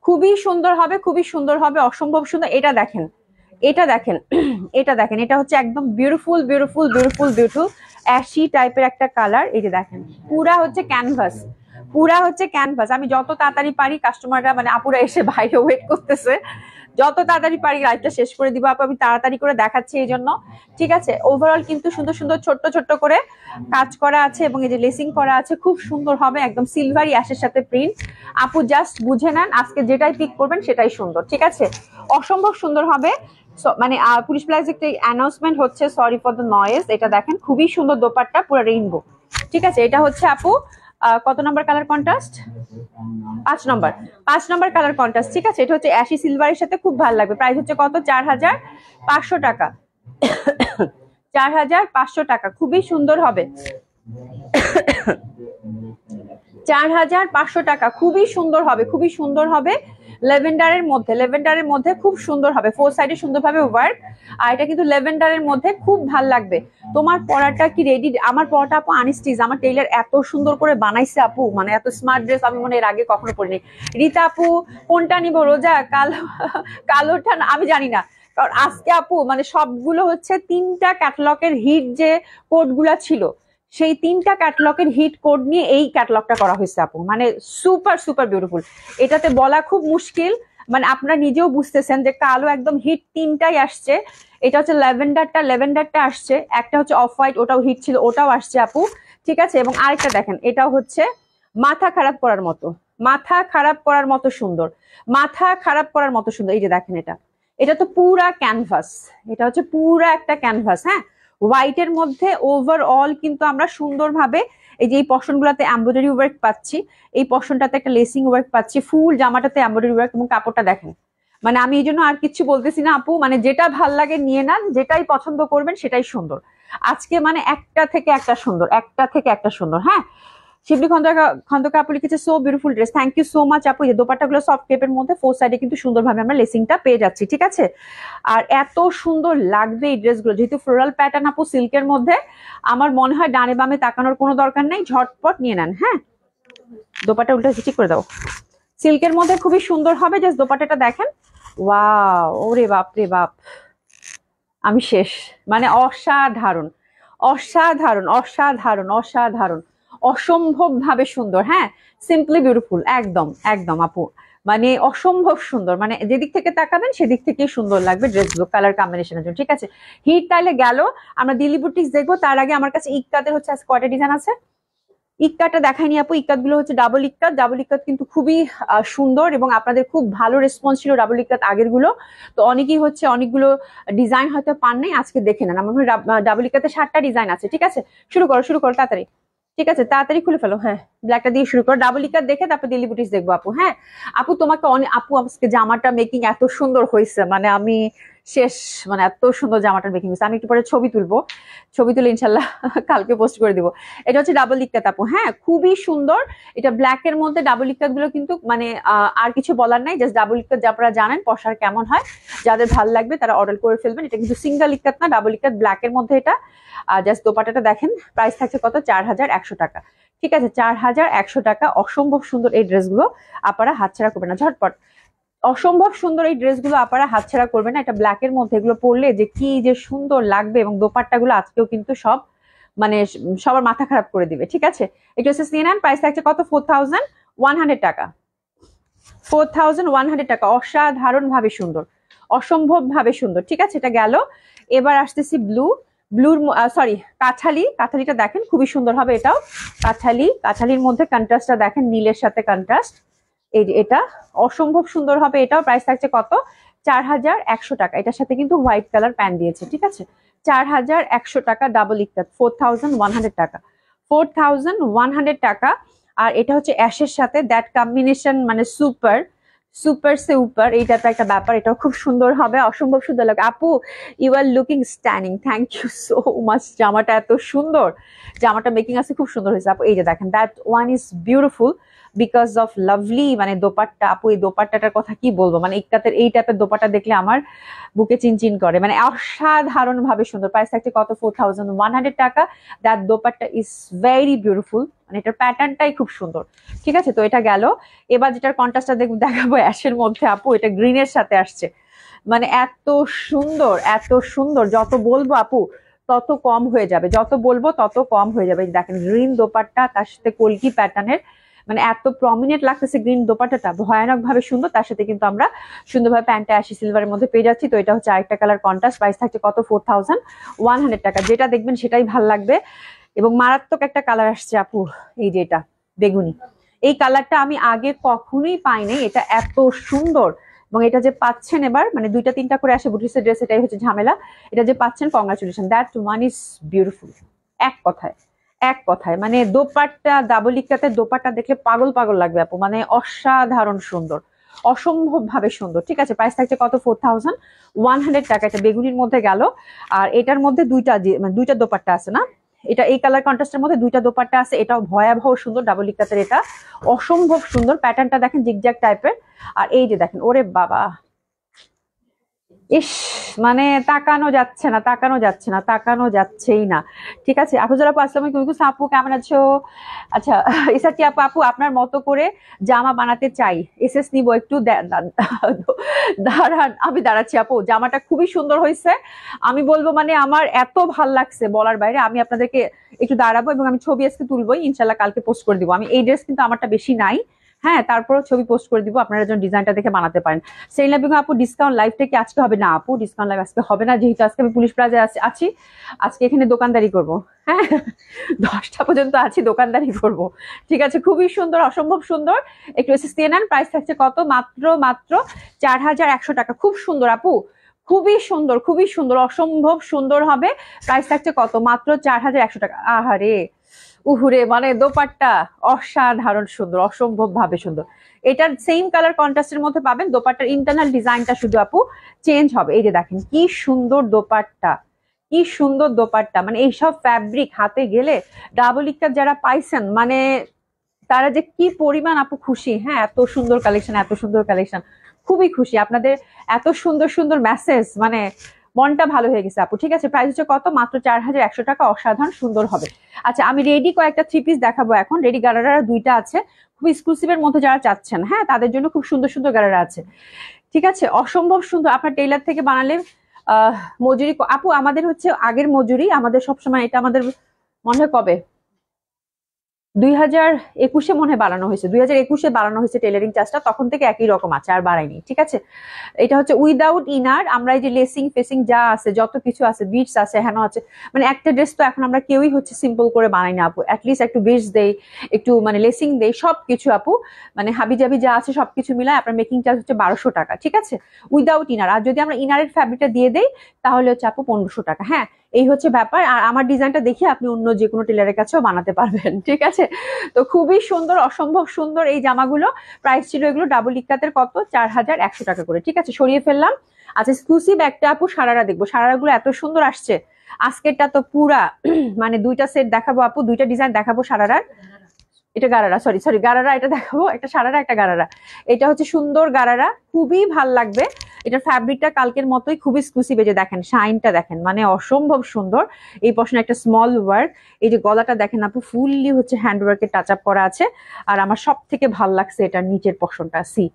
খুবই সুন্দর হবে, খুবই সুন্দর হবে, অসম্ভব সুন্দর। এটা দেখেন, এটা দেখেন এটা দেখেন, এটা হচ্ছে একদম beautiful beautiful beautiful beautiful ashy টাইপের একটা কালার। এই যে দেখেন, পুরা হচ্ছে ক্যানভাস, পুরা হচ্ছে ক্যানভাস। আমি যত তাড়াতাড়ি পারি, কাস্টমাররা মানে আপুরা এসে বাইরে ওয়েট করতেছে, যত তাড়াতাড়ি পারি লাইভটা শেষ করে দিব আপু, আমি তাড়াতাড়ি করে দেখাচ্ছি এই জন্য। ঠিক আছে, ওভারঅল কিন্তু সুন্দর সুন্দর ছোট্ট ছোট্ট করে কাজ করা আছে এবং এই যে লেসিং করা আছে, খুব সুন্দর হবে, একদম সিলভারি অ্যাশের সাথে প্রিন্ট। আপু জাস্ট বুঝে নেন, আজকে যেটাই পিক করবেন সেটাই সুন্দর। ঠিক আছে, অসম্ভব সুন্দর হবে। মানে পুলিশ প্লাজা একটা অ্যানাউন্সমেন্ট হচ্ছে, সরি ফর দ্য নয়েজ। এটা দেখেন খুবই সুন্দর দোপাট্টা, পুরো রেইনবো। ঠিক আছে, এটা হচ্ছে আপু কত নাম্বার কালার কন্ট্রাস্ট? 5 নম্বর কালার কন্ট্রাস্ট। ঠিক আছে, এটা হচ্ছে অ্যাশি সিলভারের সাথে, খুব ভালো লাগবে। প্রাইস হচ্ছে কত? 4500 টাকা। 4500 টাকা, খুবই সুন্দর হবে। 4500 টাকা, খুবই সুন্দর হবে, খুবই সুন্দর হবে। লেভেন্ডারের মধ্যে খুব সুন্দর হবে, 4 সাইডে সুন্দরভাবে ওয়ার্ক। আর এটা কিন্তু লেভেন্ডারের মধ্যে খুব ভাল লাগবে। তোমার পরাটা কি রেডি? আমার পরাটা আপু আনস্টিচ, আমার টেইলার এত সুন্দর করে বানাইছে আপু, মানে এত স্মার্ট ড্রেস আমি মনে এর আগে কখনো পরিনি। রীতা আপু কোনটা নিব? রোজা কালোটা আমি জানি না, কারণ আজকে আপু মানে সবগুলো হচ্ছে 3টা ক্যাটালগের হিট যে কোডগুলা ছিল, সেই 3টা ক্যাটালগের হিট কোড নিয়ে এই ক্যাটালগটা করা হয়েছে আপু, মানে সুপার সুপার বিউটিফুল। এটাতে বলা খুব মুশকিল, মানে আপনারা নিজেও বুঝতেছেন যে কালো একদম হিট 3টাই আসছে। এটা হচ্ছে লেভেন্ডারটা আসছে, একটা হচ্ছে অফ হোয়াইট, ওটাও হিট ছিল, ওটাও আসছে আপু। ঠিক আছে, এবং আরেকটা দেখেন, এটাও হচ্ছে মাথা খারাপ করার মতো, মাথা খারাপ করার মতো সুন্দর, মাথা খারাপ করার মতো সুন্দর। এই যে দেখেন, এটা তো পুরা ক্যানভাস, এটা হচ্ছে পুরা একটা ক্যানভাস। হ্যাঁ, হোয়াইটের মধ্যে ওভারঅল কিন্তু আমরা সুন্দরভাবে এই যে এই পশন গুলাতে এমব্রয়ডারি ওয়ার্ক পাচ্ছি, এই পশনটাতে একটা লেসিং ওয়ার্ক পাচ্ছি, ফুল জামাটাতে এমব্রয়ডারি ওয়ার্ক, এবং কাপড়টা দেখেন। মানে আমি এই জন্য আর কিছু বলতেছি না আপু, মানে যেটা ভাল লাগে নিয়ে নেন, যেটাই পছন্দ করবেন সেটাই সুন্দর। আজকে মানে একটা থেকে একটা সুন্দর, একটা থেকে একটা সুন্দর। হ্যাঁ, শিবলি খন্দকার আপু লিখেছে so beautiful dress, thank you so much আপু। এই দোপাট্টাগুলো সফট কেপের মধ্যে 4 সাইডে কিন্তু সুন্দরভাবে আমরা লেসিংটা পেয়ে যাচ্ছি। ঠিক আছে, আর এত সুন্দর লাগবে এই ড্রেসগুলো, যেহেতু ফ্লোরাল প্যাটার্ন আপু সিল্কের মধ্যে, আমার মনে হয় ডানে বামে তাকানোর কোনো দরকার নেই, ঝটপট নিয়ে নেন। হ্যাঁ, দোপাট্টা উল্টা ঠিক করে দাও, সিল্কের মধ্যে খুবই সুন্দর হবে। জাস্ট দোপাট্টাটা দেখেন, ওয়াও, ওরে বাপ রে বাপ, আমি শেষ। মানে অসাধারণ অসাধারণ অসাধারণ অসাধারণ, অসম্ভব ভাবে সুন্দর। হ্যাঁ, সিম্পলি বিউটিফুল, একদম একদম আপু, মানে অসম্ভব সুন্দর, মানে যেদিক থেকে তাকাবেন সেদিক থেকেই সুন্দর লাগবে ড্রেসগুলো কালার কম্বিনেশনের জন্য। ঠিক আছে, হিট তাইলে গেল, আমরা দিল্লি বুটিক্স দেখবো। তার আগে আমার কাছে ইক্কাতের হচ্ছে কয়টা ডিজাইন আছে, ইক্কাটা দেখাইনি আপু। ইক্কাতগুলো হচ্ছে ডাবল ইক্কাত কিন্তু খুবই সুন্দর, এবং আপনাদের খুব ভালো রেসপন্স ছিল ডাবল ইক্কাত আগের গুলো। তো অনেকেই হচ্ছে অনেকগুলো ডিজাইন হয়তো পান নাই, আজকে দেখে নেন। আমার ডাবল ইক্কাতে 7টা ডিজাইন আছে। ঠিক আছে, শুরু করো তাড়াতাড়ি। ঠিক আছে, তাড়াতাড়ি খুলে ফেলো। হ্যাঁ, ব্ল্যাকটা দিয়ে শুরু করো, ডাবল ইক্কাত দেখে তারপর দিল্লি বুটিক্স দেখবো আপু। হ্যাঁ আপু, তোমাকে আপু আজকে জামাটা মেকিং এত সুন্দর হয়েছে, মানে আমি শেষ, মানে এত সুন্দর জামাটার মেকিং হয়েছে। আমি একটু পরে ছবি তুলে ইনশাল্লাহ কালকে পোস্ট করে দিব। এটা হচ্ছে ডাবল ইক্কাত আপু। হ্যাঁ, খুবই সুন্দর। এটা ব্ল্যাক এর মধ্যে ডাবল ইক্কাত গুলো কিন্তু মানে আর কিছু বলার নাই, জাস্ট ডাবল ইক্কাত আপনারা জানেন পশার কেমন হয়, যাদের ভালো লাগবে তারা অর্ডার করে ফেলবেন। এটা কিন্তু সিঙ্গেল ইক্কাত না, ডাবল ইক্কাত, ব্ল্যাক এর মধ্যে এটা। জাস্ট দোপাটাটা দেখেন, প্রাইস থাকছে কত? 4100 টাকা। ঠিক আছে, 4100 টাকা। অসম্ভব সুন্দর এই ড্রেসগুলো, আপনারা হাতছাড়া করবেন না, ঝটপট। অসম্ভব সুন্দর এই ড্রেসগুলো আপনারা হাতছাড়া করবেন না। এটা ব্ল্যাক এর মধ্যে, এগুলো পরলে যে কি যে সুন্দর লাগবে, এবং দোপাট্টাগুলো আজকেও কিন্তু সব মানে সবার মাথা খারাপ করে দিবে। ঠিক আছে, এটা হচ্ছে সিএনএন, প্রাইস থাকছে কত? 4100 টাকা। 4100 টাকা, অসাধারণ ভাবে সুন্দর, অসম্ভব ভাবে সুন্দর। ঠিক আছে, এটা গেল। এবার আসতেছি কাঠালিটা দেখেন, খুবই সুন্দর হবে এটাও। কাঠালির মধ্যে কন্ট্রাস্টটা দেখেন, নীলের সাথে কন্ট্রাস্ট, এই যে এটা অসম্ভব সুন্দর হবে। এটাও প্রাইস থাকছে কত? 4100 টাকা। এটার সাথে কিন্তু হোয়াইট কালার প্যান্ট দিয়েছে। ঠিক আছে, 4100 টাকা, ডাবল ইক্কাত, 4100 টাকা, 4100 টাকা। আর এটা হচ্ছে অ্যাশের সাথে দ্যাট কম্বিনেশন, মানে সুপার সে উপর, এইটা তো একটা ব্যাপার। এটাও খুব সুন্দর হবে, অসম্ভব সুন্দর লাগে। আপু you are looking stunning, thank you so much. জামাটা এত সুন্দর, জামাটা মেকিং আছে খুব সুন্দর হয়েছে আপু। এই যে দেখেন, that one is beautiful because of lovely, মানে দোপাট্টা। আপু এই দোপাট্টাটার কথা কি বলবো, মানে ইক্কাতের এই টাইপের দোপাট্টা দেখলে আমার বুকে চিনচিন করে, মানে অসাধারণ ভাবে সুন্দর। প্রাইস থাকছে কত? 4100 টাকা। That dupatta is very beautiful, মানে এটার প্যাটার্নটাই খুব সুন্দর। ঠিক আছে, তো এটা গেল। এবার যেটার কন্ট্রাস্টটা দেখাবো অ্যাশের মধ্যে আপু, এটা গ্রিনের সাথে আসছে, মানে এত সুন্দর এত সুন্দর। যত বলবো আপু তত কম হয়ে যাবে, যত বলবো তত কম হয়ে যাবে। দেখেন গ্রিন দোপাট্টা, তার সাথে কলকি প্যাটার্নের মানে এত প্রমিনেন্ট লাগতেছে গ্রিন দোপাট্টাটা, ভয়ানক ভাবে সুন্দর। তার সাথে কিন্তু আমরা সুন্দরভাবে প্যান্টটা আসি সিলভারের মধ্যে পেয়ে যাচ্ছি। তো এটা হচ্ছে আরেকটা কালার কন্ট্রাস্ট, প্রাইস থাকছে কত 4100 টাকা। যেটা দেখবেন সেটাই ভাল লাগবে। এবং মারাত্মক একটা কালার আসছে আপু, এই যে এটা বেগুনি, এই কালারটা আমি আগে কখনোই পাইনি, এটা এত সুন্দর। এবং এটা যে পাচ্ছেন এবার, মানে 2টা 3টা করে আসে বুটিক্সের ড্রেস, এটাই হচ্ছে ঝামেলা। এটা যে পাচ্ছেন congratulation, that one is beautiful. এক কথায়, এক কথায় মানে দোপাট্টা, ডাবল ইক্কাতের দোপাট্টা দেখলে পাগল পাগল লাগবে আপু, মানে অসাধারণ সুন্দর, অসম্ভব ভাবে সুন্দর। ঠিক আছে, প্রাইস থাকছে কত 4100 টাকা। এটা বেগুনির মধ্যে গেল। আর এটার মধ্যে মানে দুইটা দোপাট্টা আছে না, এটা এই কালার কন্ট্রাস্টের মধ্যে 2টা দোপাট্টা আছে। এটাও ভয়াবহ সুন্দর, ডাবল ইক্কাতের, এটা অসম্ভব সুন্দর। প্যাটার্নটা দেখেন জিগজ্যাগ টাইপের। আর এই যে দেখেন, ওরে বাবা, ইস, মানে তাকানো যাচ্ছে না, তাকানো যাচ্ছে না, তাকানো যাচ্ছেই না। ঠিক আছে, আফরোজা আপু আসসালামু আলাইকুম, আপু কেমন আছো? আচ্ছা, ইসাটি আপু, আপু আপনার মতো করে জামা বানাতে চাই, এসএস নিবো একটু দাঁড়ান, আমি দাঁড়াচ্ছি আপু। জামাটা খুবই সুন্দর হয়েছে, আমি বলবো মানে আমার এত ভাল লাগছে বলার বাইরে। আমি আপনাদেরকে একটু দাঁড়াবো এবং আমি ছবি আজকে তুলবোই, ইনশাল্লাহ কালকে পোস্ট করে দিব। আমি এই ড্রেস কিন্তু আমারটা বেশি নাই, হ্যাঁ, তারপরও ছবি পোস্ট করে দিব, আপনারা যেন ডিজাইনটা দেখে বানাতে পারেন। সেলিনা বেগম আপু, ডিসকাউন্ট লাইভটা কি আজকে হবে? না আপু, ডিসকাউন্ট লাইভ আজকে হবে না, যেহেতু আজকে আমি পুলিশ প্লাজায় আছি। আজকে এখানে দোকানদারি করব, হ্যাঁ, 10টা পর্যন্ত আছি, দোকানদারি করব। ঠিক আছে, খুবই সুন্দর, অসম্ভব সুন্দর। একটু এসএস দিয়ে নেন। প্রাইস থাকছে কত? মাত্র মাত্র 4100 টাকা। খুব সুন্দর আপু, খুবই সুন্দর, খুবই সুন্দর, অসম্ভব সুন্দর হবে। প্রাইস থাকছে কত? মাত্র 4100 টাকা। আহারে, উহুরে, মানে দোপাট্টা অসাধারণ সুন্দর, অসম্ভব ভাবে সুন্দর। এটার সেম কালার কন্ট্রাস্টের মধ্যে পাবেন। দোপাট্টার ইন্টারনাল ডিজাইনটা শুধু আপু চেঞ্জ হবে। এই যে দেখেন কি সুন্দর দোপাট্টা, কি সুন্দর দোপাট্টা, মানে এইসব ফ্যাব্রিক হাতে গেলে ডাবল ইক্কাত যারা পাইছেন, মানে তারা যে কি পরিমাণ আপু খুশি। হ্যাঁ, এত সুন্দর কালেকশন, এত সুন্দর কালেকশন, খুবই খুশি। আপনাদের এত সুন্দর সুন্দর মেসেজ, মানে মনটা ভালো হয়ে গেছে আপু। ঠিক আছে, প্রাইস হচ্ছে কত? মাত্র 4100 টাকা। অসাধারণ সুন্দর হবে। আচ্ছা, আমি রেডি কয়েকটা 3 পিস দেখাবো এখন। রেডি গারারা 2টা আছে, খুব এক্সক্লুসিভের মধ্যে যারা চাচ্ছেন, হ্যাঁ, তাদের জন্য খুব সুন্দর সুন্দর গারারা আছে। ঠিক আছে, অসম্ভব সুন্দর। আপনার টেইলার থেকে বানালে মজুরি আপু আমাদের হচ্ছে আগের মজুরি, আমাদের সবসময়, এটা আমাদের মনে হয় কবে 2021-এ মনে হয় বাড়ানো হয়েছে, 2021-এ বাড়ানো হয়েছে টেলারিং চার্জটা, তখন থেকে একই রকম আছে, আর বাড়ায়নি। ঠিক আছে, এটা হচ্ছে উইদাউট ইনার। আমরা এই যে লেসিং ফেসিং যা আছে, যত কিছু আছে, বিটস আছে, হ্যাঁ আছে, মানে একটা ড্রেস তো এখন আমরা কেউই হচ্ছে সিম্পল করে বানাই না আপু, অ্যাটলিস্ট একটু বিটস দেই, একটু মানে লেসিং দেই, সবকিছু আপু মানে হাবি জাবি যা আছে সবকিছু মিলায় আপনার মেকিং চার্জ হচ্ছে 1200 টাকা। ঠিক আছে, উইদাউট ইনার। আর যদি আমরা ইনারের ফ্যাব্রিকটা দিয়ে দেই তাহলে হচ্ছে আপু 1500 টাকা। হ্যাঁ, এই হচ্ছে ব্যাপার। আর আমার ডিজাইনটা দেখে আপনি অন্য যে কোনো টেলারের কাছেও বানাতে পারবেন। ঠিক আছে, তো খুবই সুন্দর, অসম্ভব সুন্দর এই জামাগুলো। প্রাইস ছিল এগুলো ডাবল ইক্কাতের কত? 4100 টাকা করে। ঠিক আছে, সরিয়ে ফেললাম। আচ্ছা, এক্সক্লুসিভ একটা আপু সারারা দেখবো। সারারাগুলো এত সুন্দর আসছে আজকেরটা, তো পুরা মানে 2টা সেট দেখাবো আপু, 2টা ডিজাইন দেখাবো সারারার। এটা গারারা, সরি সরি, গারারা এটা দেখাবো, একটা সারারা একটা গারারা। এটা হচ্ছে সুন্দর গারারা, খুবই ভাল লাগবে। এটার ফ্যাব্রিকটা কালকের মতোই, খুব এক্সক্লুসিভ। এই যে দেখেন শাইনটা দেখেন, মানে অসম্ভব সুন্দর। এই পশনে একটা স্মল ওয়ার্ক, এই যে গলাটা দেখেন আপু, ফুললি হচ্ছে হ্যান্ড ওয়ার্কের টাচ আপ করা আছে। আর আমার সব থেকে ভাল লাগছে এটার নিচের পশনটা, সি,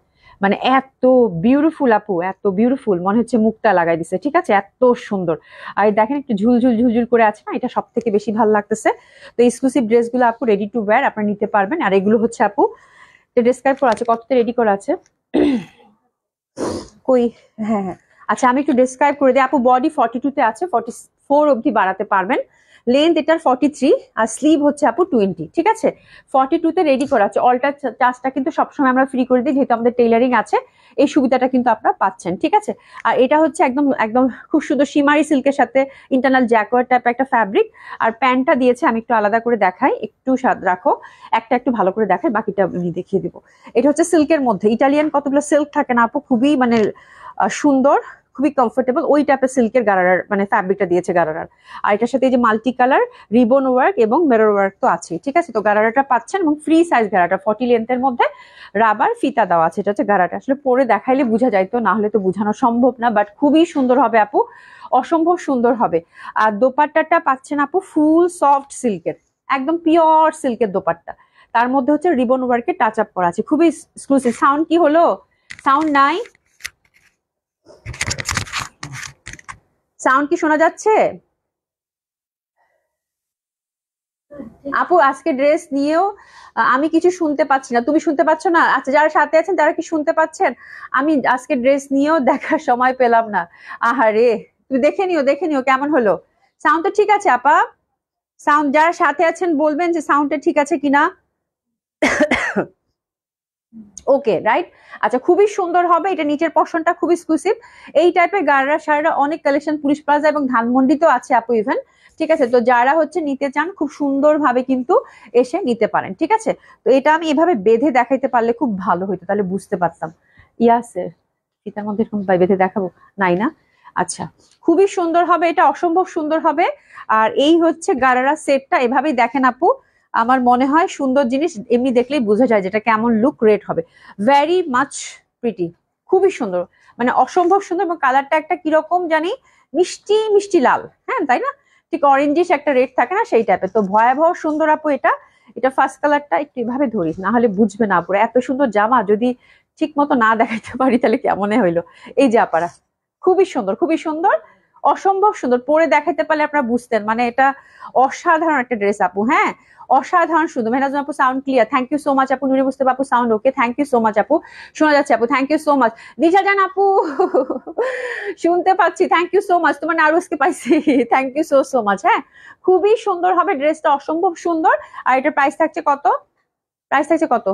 মানে এত বিউটিফুল আপু, এত বিউটিফুল, মনে হচ্ছে মুক্তা লাগাই দিছে। ঠিক আছে, এত সুন্দর। আর দেখেন একটু ঝুলঝুল ঝুলঝুল করে আছে না, এটা সব থেকে বেশি ভালো লাগতেছে। তো এক্সক্লুসিভ ড্রেসগুলো আপু রেডি টু ওয়্যার, আপনারা নিতে পারবেন। আর এগুলো হচ্ছে আপু ডেসক্রাইব করা আছে, কততে রেডি করা আছে কই, হ্যাঁ হ্যাঁ, আচ্ছা আমি একটু ডেসক্রাইব করে দিই আপু। বডি 42-তে আছে, 44 অবধি বাড়াতে পারবেন। লেন্থ এটার 43, আর স্লিভ হচ্ছে আপু 20। ঠিক আছে, 42-তে রেডি করা আছে। অল্টার চার্জটা কিন্তু সবসময় আমরা ফ্রি করে দিই, যেহেতু আমাদের টেইলারিং আছে, এই সুবিধাটা কিন্তু আপনারা পাচ্ছেন। ঠিক আছে, আর এটা হচ্ছে একদম একদম খুব সুন্দর শিমারি সিল্কের সাথে ইন্টারনাল জ্যাকোয়ার টাইপ একটা ফ্যাব্রিক। আর প্যান্টটা দিয়েছে, আমি একটু আলাদা করে দেখাই, একটু স্বাদ রাখো, একটা একটু ভালো করে দেখাই, বাকিটা আমি দেখিয়ে দিব। এটা হচ্ছে সিল্কের মধ্যে, ইটালিয়ান কতগুলো সিল্ক থাকে না আপু, খুবই মানে সুন্দর, খুবই কমফোর্টেবল, ওই টাইপের সিল্কের গারারার মানে ফ্যাব্রিকটা দিয়েছে গারারার। আর এটার সাথে এই যে মাল্টি কালার রিবন ওয়ার্ক এবং মেরর ওয়ার্ক তো আছে। ঠিক আছে, তো গারারাটা পাচ্ছেন, এবং ফ্রি সাইজ গারাটা 40 লেন্থের মধ্যে রাবার ফিতা দেওয়া আছে। এটা হচ্ছে গারাটা, আসলে পরে দেখাইলে বোঝা যাইতো, না হলে তো বোঝানো সম্ভব না, বাট খুবই সুন্দর হবে আপু, অসম্ভব সুন্দর হবে। আর দোপাট্টাটা পাচ্ছেন আপু ফুল সফট সিল্কের, একদম পিওর সিল্কের দোপাট্টা, তার মধ্যে হচ্ছে রিবন ওয়ার্কের টাচ আপ করা আছে, খুবই এক্সক্লুসিভ। সাউন্ড কি হলো? সাউন্ড নাই? সাউন্ড কি শোনা যাচ্ছে? আপু আজকে ড্রেস নিয়েও আমি কিছু শুনতে পাচ্ছি না, তুমি শুনতে পাচ্ছ না? আচ্ছা, যারা সাথে আছেন তারা কি শুনতে পাচ্ছেন? আমি আজকে ড্রেস নিয়েও দেখার সময় পেলাম না। আহারে, তুমি দেখে নিও কেমন হলো। সাউন্ড তো ঠিক আছে আপা? সাউন্ড যারা সাথে আছেন বলবেন যে সাউন্ডটা ঠিক আছে কিনা। ওকে, রাইট। আচ্ছা, খুবই সুন্দর হবে এটা, নিচের পশনটা খুব এক্সক্লুসিভ। এই টাইপের গাড়রা শাড়িরা অনেক কালেকশন পুলিশ প্লাজা এবং ধানমন্ডিতেও আছে আপু ইভেন। ঠিক আছে, তো যারা হচ্ছে নিতে চান খুব সুন্দর ভাবে কিন্তু এসে নিতে পারেন। ঠিক আছে, তো এটা আমি এভাবে বেঁধে দেখাইতে পারলে খুব ভালো হইতো, তাহলে বুঝতে পারতাম। ইয়াসে ফিতার মধ্যে এরকম বেঁধে দেখাবো, নাই না? আচ্ছা, খুবই সুন্দর হবে এটা, অসম্ভব সুন্দর হবে। আর এই হচ্ছে গারারা সেটটা, এভাবেই দেখেন আপু। আমার মনে হয় সুন্দর জিনিস এমনি দেখলেই বোঝা যায় যেটা কেমন লুক রেট হবে। ভেরি মাচ প্রিটি, খুবই সুন্দর, মানে অসম্ভব সুন্দর। এবং কালারটা একটা কিরকম জানি মিষ্টি মিষ্টি লাল, হ্যাঁ তাই না? ঠিক অরেঞ্জিশ একটা রেড থাকে না, সেই টাইপের। তো ভয়াবহ সুন্দর আপু এটা। এটা ফার্স্ট কালারটা একটু এভাবে ধরিস, না হলে বুঝবে না আপুরা। এত সুন্দর জামা যদি ঠিক মতো না দেখাইতে পারি তাহলে কেমন হইলো। এই যে আপারা, খুবই সুন্দর, খুবই সুন্দর, অসম্ভব সুন্দর। পরে দেখাইতে পারলে আপনারা বুঝতেন, মানে এটা অসাধারণ একটা ড্রেস আপু। হ্যাঁ, অসাধারণ সুন্দর। মেহনাজ আপু sound clear, thank you so much আপু। নুরি বুঝতে আপু sound okay, thank you so much আপু, শোনা যাচ্ছে আপু, thank you so much. Disha জান আপু শুনতে পাচ্ছি, থ্যাংক ইউ সো মাচ, তোমার নার্ভাসকে পাইছি, thank you so so much. হ্যাঁ, খুবই সুন্দর হবে ড্রেসটা, অসম্ভব সুন্দর। আর এটার প্রাইস থাকছে কত? প্রাইস থাকছে কত?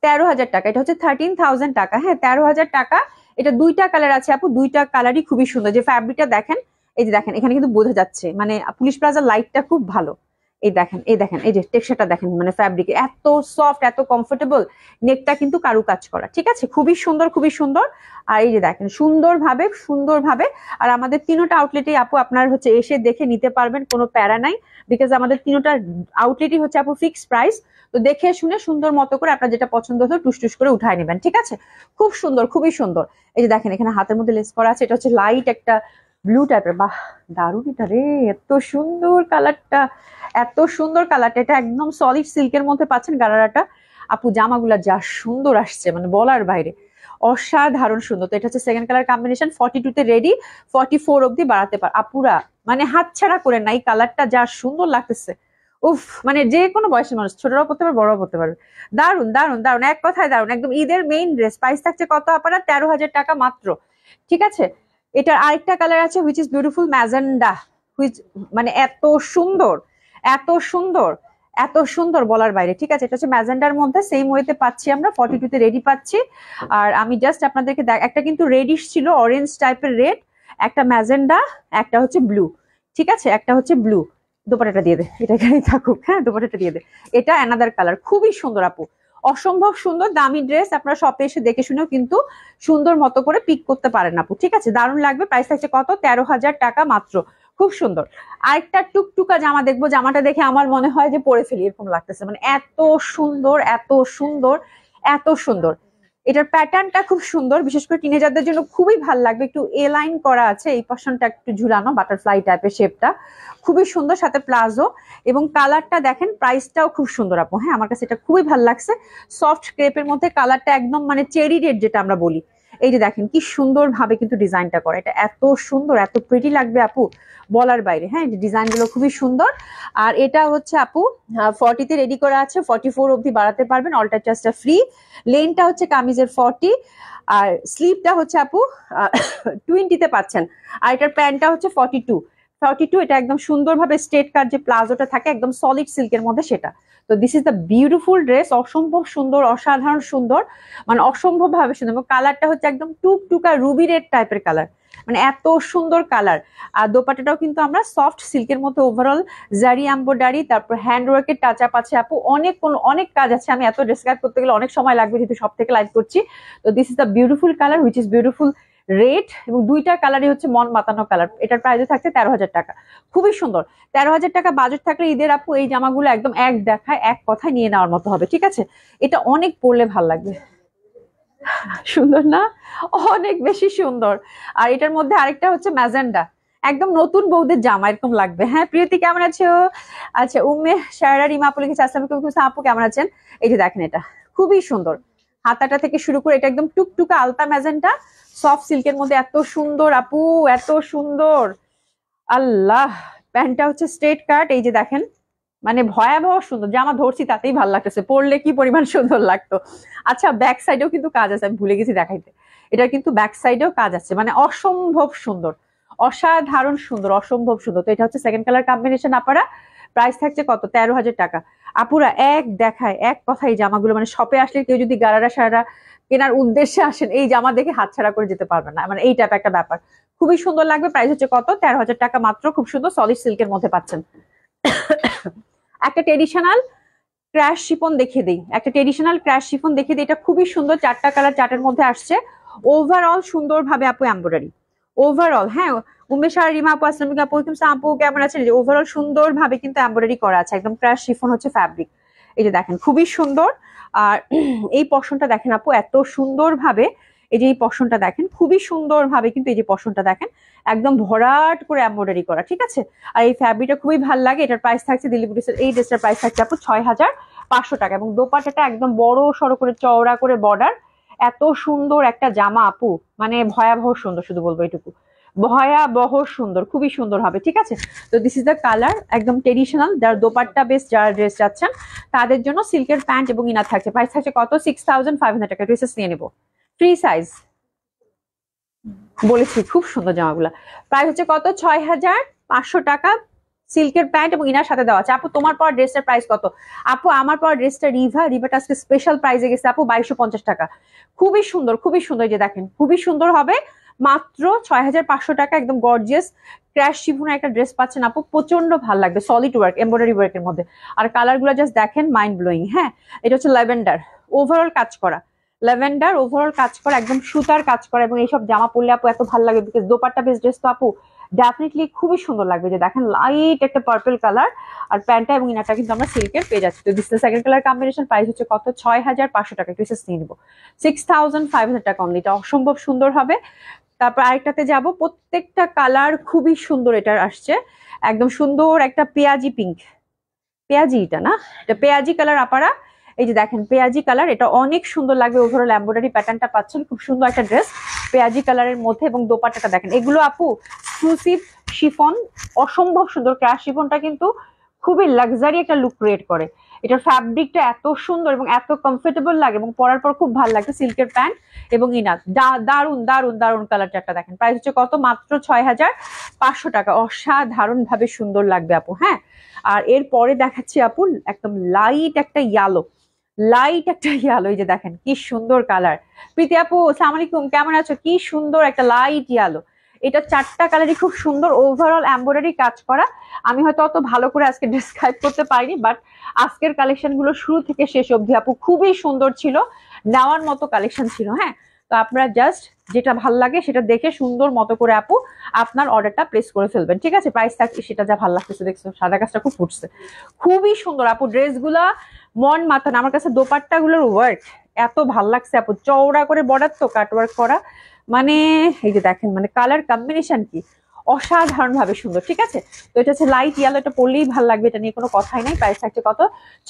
13,000 টাকা। এটা হচ্ছে 13,000 টাকা। হ্যাঁ, 13,000 টাকা। এটা দুইটা কালার আছে আপু, দুইটা কালারই খুবই সুন্দর। যে ফ্যাব্রিকটা দেখেন, এই যে দেখেন এখানে কিন্তু বোঝা যাচ্ছে, মানে পুলিশ প্লাজার লাইটটা খুব ভালো। এই দেখেন, এই দেখেন, এই যে টেক্সচারটা দেখেন, মানে ফ্যাব্রিক এত সফট, এত কমফোর্টেবল। নেকটা কিন্তু কারু কাজ করা, ঠিক আছে, খুবই সুন্দর, খুবই সুন্দর। আর এই যে দেখেন সুন্দরভাবে সুন্দরভাবে। আর আমাদের তিনোটা আউটলেটে আপু আপনার হচ্ছে এসে দেখে নিতে পারবেন, কোনো প্যারা নাই। বিকজ আমাদের তিনোটা আউটলেটই হচ্ছে আপু ফিক্সড প্রাইস। তো দেখে শুনে সুন্দর মতো করে আপনার যেটা পছন্দ হতো টুস করে উঠায় নেবেন, ঠিক আছে। খুব সুন্দর, খুবই সুন্দর। এই যে দেখেন এখানে হাতের মধ্যে লেস করা আছে, এটা হচ্ছে লাইট একটা ব্লু টাইপের। বাহ, দারুণ এটা রে, এত সুন্দর কালারটা, এত সুন্দর কালারটা। এটা একদম সলিড সিল্কের মধ্যে পাচ্ছেন গারারাটা। আপু জামাগুলা যা সুন্দর আসছে, মানে বলার বাইরে, অসাধারণ সুন্দর। তো এটা হচ্ছে সেকেন্ড কালার কম্বিনেশন, 42 তে রেডি, 44 অব্দি বাড়াতে পার আপুরা। মানে হাতছাড়া করে না, এই কালারটা যা সুন্দর লাগতেছে। উফ, মানে যে কোনো বয়সের মানুষ, ছোটরাও পড়তে পারবে, বড়রাও পড়তে পারবে। দারুন দারুন দারুন, এক কথায় দারুন, একদম ঈদের মেইন ড্রেস। প্রাইস থাকছে কত আপনারা? 13,000 টাকা মাত্র, ঠিক আছে। এটার আরেকটা কালার আছে which is beautiful magenta, which মানে এত সুন্দর, এত সুন্দর, এত সুন্দর বলার বাইরে, ঠিক আছে। এটা হচ্ছে ম্যাজেন্ডার মধ্যে, সেম ওয়েতে পাচ্ছি আমরা, 42 তে রেডি পাচ্ছি। আর আমি জাস্ট আপনাদেরকে একটা কিন্তু রেডিশ ছিল, অরেঞ্জ টাইপের রেড, একটা ম্যাজেন্ডা, একটা হচ্ছে ব্লু, ঠিক আছে, একটা হচ্ছে ব্লু। দোপাটাটা দিয়ে দে, এটা এখানেই থাকুক, হ্যাঁ দোপাটাটা দিয়ে দে। এটা অ্যানাদার কালার, খুবই সুন্দর আপু, অসম্ভব সুন্দর। দামি ড্রেস, আপনারা শপে এসে দেখে শুনেও কিন্তু সুন্দর মতো করে পিক করতে পারেন আপু, ঠিক আছে। দারুণ লাগবে। প্রাইস থাকছে কত? 13,000 টাকা মাত্র, খুব সুন্দর। আরেকটা টুকটুকা জামা দেখবো, জামাটা দেখে আমার মনে হয় যে পরে ফেলি এরকম লাগতেছে, মানে এত সুন্দর, এত সুন্দর, এত সুন্দর। এটার প্যাটার্নটা খুব সুন্দর, বিশেষ করে টিনেজারদের জন্য খুবই ভালো লাগবে। একটু এ লাইন করা আছে, এই পশনটা একটু ঝুলানো, বাটারফ্লাই টাইপের শেপটা খুবই সুন্দর, সাথে প্লাজো। এবং কালারটা দেখেন, প্রাইসটাও খুব সুন্দর আপু। হ্যাঁ, আমার কাছে এটা খুবই ভালো লাগছে। সফট ক্রেপের মধ্যে কালারটা একদম মানে চেরি রেড যেটা আমরা বলি। এই যে দেখেন কি সুন্দর ভাবে কিন্তু ডিজাইনটা করা, এটা এত সুন্দর, এত প্রিটি লাগবে আপু, বলার বাইরে। হ্যাঁ, ডিজাইন গুলো খুবই সুন্দর। আর এটা হচ্ছে আপু 40 তে রেডি করা আছে, 44 অব্দি বাড়াতে পারবেন, অল্টার চার্জটা ফ্রি। লেনটা হচ্ছে কামিজের 40, আর স্লিভটা হচ্ছে আপু 20 তে পাচ্ছেন। আর এটার প্যান্টটা হচ্ছে 42। এটা একদম সুন্দরভাবে স্ট্রেট কাট যে প্লাজোটা থাকে একদম সলিড সিল্কের মধ্যে, সেটা। তো this is the beautiful dress, অসম্ভব সুন্দর, অসাধারণ সুন্দর, মানে অসম্ভব ভাবে সুন্দর। এবং কালারটা হচ্ছে একদম টুকটুকা রুবি রেড টাইপের কালার, মানে এত সুন্দর কালার। আর দোপাটাটাও কিন্তু আমরা সফট সিল্কের মধ্যে, ওভারঅল জারি এমব্রয়ডারি, তারপর হ্যান্ড ওয়ার্কের টাচ আপ আছে আপু, অনেক কাজ আছে। আমি এত ডেসক্রাইব করতে গেলে অনেক সময় লাগবে, যেহেতু সব থেকে লাইভ করছি। তো this is the beautiful colour which is beautiful red, এবং দুইটা কালারই হচ্ছে মন মাতানো কালার। এটার প্রাইস থাকছে 13,000 টাকা, খুবই সুন্দর। 13,000 টাকা বাজেট থাকলে ঈদের আপু এই জামাগুলো একদম এক দেখায়, এক কথায় নিয়ে নেওয়ার মতো হবে, ঠিক আছে। এটা অনেক পরলে ভাল লাগবে, সুন্দর না? অনেক বেশি সুন্দর। আর এটার মধ্যে আরেকটা হচ্ছে ম্যাজেন্ডা, একদম নতুন বউদের জামা এরকম লাগবে। হ্যাঁ, প্রিয়তি কেমন আছো? আচ্ছা, উম্মে শায়রা রিমা আপু লিখেছে আসসালামু আলাইকুম, আপু কেমন আছেন? এই যে দেখেন, এটা খুবই সুন্দর, হাতাটা থেকে শুরু করে এটা একদম টুকটুকা আলতা ম্যাজেন্টা, সফট সিল্কের মধ্যে, এত সুন্দর আপু, এত সুন্দর। আল্লাহ, প্যান্টটা হচ্ছে স্ট্রেট কাট, এই যে দেখেন মানে ভয়াবহ সুন্দর, জামা ধরছি তাতেই ভালো লাগতেছে, পরলে কি পরিমাণ সুন্দর লাগতো। আচ্ছা ব্যাক সাইডেও কিন্তু কাজ আছে, আমি ভুলে গেছি দেখাইতে, এটা কিন্তু ব্যাক সাইডেও কাজ আছে, মানে অসম্ভব সুন্দর, অসাধারণ সুন্দর, অসম্ভব সুন্দর। তো এটা হচ্ছে সেকেন্ড কালার কম্বিনেশন আপনারা, প্রাইস থাকছে কত 13,000 টাকা। আপুরা এক দেখায় এক কথাই জামাগুলো, মানে শপে আসলে কেউ যদি গারারা সারারা কেনার উদ্দেশ্যে আসেন এই জামা দেখে হাতছাড়া করে যেতে পারবেন না, মানে এই টাইপ একটা ব্যাপার, খুবই সুন্দর লাগবে। প্রাইস হচ্ছে কত 13,000 টাকা মাত্র, খুব সুন্দর সলিড সিল্কের মধ্যে পাচ্ছেন। একটা ট্রেডিশনাল ক্র্যাশ শিফন দেখিয়ে দিই, একটা ট্রেডিশনাল ক্র্যাশ শিফন দেখিয়ে দিই, এটা খুবই সুন্দর, চারটা কালার চার্টের মধ্যে আসছে। ওভারঅল সুন্দরভাবে আপু এমব্রয়ডারি, ওভারঅল হ্যাঁ উমেশার রিমা আপু আসলামিকা আপু আপু কেমন আছেন, ওভারঅল সুন্দরভাবে কিন্তু এমব্রয়ডারি করা আছে, একদম ক্র্যাশ শিফন হচ্ছে ফ্যাব্রিক, এই যে দেখেন খুবই সুন্দর। আর এই পশনটা দেখেন আপু এত সুন্দরভাবে, এই যে এই পশনটা দেখেন খুবই সুন্দরভাবে, কিন্তু এই যে পশনটা দেখেন একদম ভরাট করে এমব্রয়ডারি করা, ঠিক আছে। আর এই ফ্যাব্রিকটা খুবই ভালো লাগে, এটার প্রাইস থাকছে দিল্লি বুটিক্সের এই ড্রেসটার প্রাইস থাকছে আপু 6,500 টাকা, এবং দোপাট্টাটা একদম বড় সড়ো করে চওড়া করে বর্ডার, এত সুন্দর একটা জামা আপু, মানে ভয়াবহ সুন্দর, শুধু বলবো এটুকু, ভয়াবহ সুন্দর, খুবই সুন্দর হবে, ঠিক আছে। তো দিস ইজ দ্য কালার, একদম ট্রেডিশনাল, যারা দোপাট্টা বেস যারা ড্রেস চাচ্ছেন তাদের জন্য সিল্কের প্যান্ট এবং ইনার থাকছে, প্রাইস থাকছে কত 6,500 টাকা। ড্রেসেস নিয়ে নেবো ফ্রি সাইজ, বলেছি খুব সুন্দর জামাগুলা, প্রাইস হচ্ছে কত 6,500 টাকা, সিল্কের প্যান্ট এবং ইনার সাথে দেওয়া আছে। আপু তোমার পর ড্রেসটার প্রাইস কত? আপু আমার পর ড্রেসটা রিভাটা আজকে স্পেশাল প্রাইসে গেছে আপু 2,250 টাকা, খুবই সুন্দর, খুবই সুন্দর, যে দেখেন খুবই সুন্দর হবে, মাত্র 6,500 টাকা, একদম গর্জিয়াস ক্র্যাশ শিফনের একটা ড্রেস পাচ্ছেন আপু, প্রচন্ড ভালো লাগবে, সলিড ওয়ার্ক এমব্রয়ডারি ওয়ার্কের মধ্যে, আর কালার গুলো জাস্ট দেখেন মাইন্ড ব্লোয়িং। হ্যাঁ এটা হচ্ছে ল্যাভেন্ডার, ওভারঅল কাজ করা, ল্যাভেন্ডার ওভারঅল কাজ করা, একদম সুতার কাজ করা, এবং এইসব জামা পরলে আপু এত ভালো লাগবে, বিকজ দোপাট্টা বেস ড্রেস তো আপু ডেফিনেটলি খুবই সুন্দর লাগবে, যে দেখেন লাইট একটা পার্পল কালার, আর প্যান্টটা এবং ইনারটা কিন্তু আমরা সিল্কের পেয়ে যাচ্ছি। তো this second colour combination, price হচ্ছে কত 6,500 টাকা, ড্রেসেস নিয়ে নিবো 6,500 টাকা অনলি, এটা অসম্ভব সুন্দর হবে। তারপর আরেকটাতে যাব, প্রত্যেকটা কালার খুবই সুন্দর, এটার আসছে একদম সুন্দর একটা পেঁয়াজি পিঙ্ক, পেঁয়াজি এটা না, এটা পেঁয়াজি কালার আপারা, এই যে দেখেন পেঁয়াজি কালার, এটা অনেক সুন্দর লাগবে, ওভারঅল এমব্রয়ডারি প্যাটার্নটা পাচ্ছেন, খুব সুন্দর একটা ড্রেস পেঁয়াজি কালারের মধ্যে, এবং দোপাট্টাটা দেখেন, এগুলো আপু এক্সক্লুসিভ শিফন, অসম্ভব সুন্দর, ক্রাশ শিফনটা কিন্তু খুবই লাক্সারি একটা লুক ক্রিয়েট করে, এটার ফ্যাব্রিকটা এত সুন্দর এবং এত কমফোর্টেবল লাগে, এবং পরার পর খুব ভালো লাগে, সিল্কের প্যান্ট এবং ইনার, দারুন দারুন দারুন কালার চারটা দেখেন, প্রাইস হচ্ছে কত মাত্র 6,500 টাকা, অসাধারণ ভাবে সুন্দর লাগবে আপু। হ্যাঁ আর এর পরে দেখাচ্ছি আপু একদম লাইট একটা ইয়ালো, লাইট একটা ইয়ালো, এই যে দেখেন কি সুন্দর কালার। প্রীতি আপু আসসালামু আলাইকুম, কেমন আছো? কি সুন্দর একটা লাইট ইয়ালো, এটা চারটা কালারই খুব সুন্দর, ওভারঅল এমব্রয়ডারি কাজ করা, আমি হয়তো অত ভালো করে আজকে ডিসক্রাইব করতে পারিনি, বাট আজকের কালেকশন গুলো শুরু থেকে শেষ অবধি আপু খুবই সুন্দর ছিল, নেওয়ার মতো কালেকশন ছিল। হ্যাঁ তো আপনারা জাস্ট যেটা ভাল লাগে সেটা দেখে সুন্দর মতো করে আপু আপনার অর্ডারটা প্লেস করে ফেলবেন, ঠিক আছে। প্রাইস থাকছে সেটা যা ভালো লাগতেছে, দেখছো সাদা কাজটা খুব ফুটছে, খুবই সুন্দর আপু ড্রেসগুলা, মন মাথা না, আমার কাছে দোপাট্টা গুলোর ওয়ার্ক এত ভাল লাগছে আপু, চওড়া করে বর্ডার তো কাট ওয়ার্ক করা, মানে এই যে দেখেন মানে কালার কম্বিনেশন কি অসাধারণ ভাবে সুন্দর, ঠিক আছে। তো এটা হচ্ছে লাইট ইয়েলো, এটা পরলেই ভালো লাগবে, এটা নিয়ে কোনো কথাই নাই। প্রাইস থাকছে কত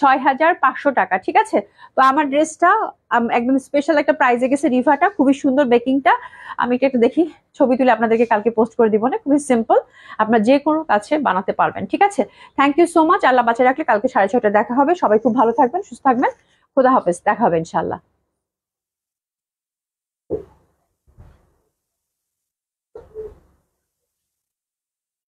6,500 টাকা, ঠিক আছে। তো আমার ড্রেসটা একদম স্পেশাল একটা প্রাইজে গেছে, রিভাটা খুবই সুন্দর, বেকিংটা আমি এটা একটু দেখি, ছবি তুলে আপনাদেরকে কালকে পোস্ট করে দিব, না খুবই সিম্পল, আপনার যে কোনো কাছে বানাতে পারবেন, ঠিক আছে। থ্যাংক ইউ সো মাচ, আল্লাহ বাঁচিয়ে রাখলে কালকে 6:30টায় দেখা হবে, সবাই খুব ভালো থাকবেন, সুস্থ থাকবেন, খোদা হাফেজ, দেখা হবে ইনশাল্লাহ।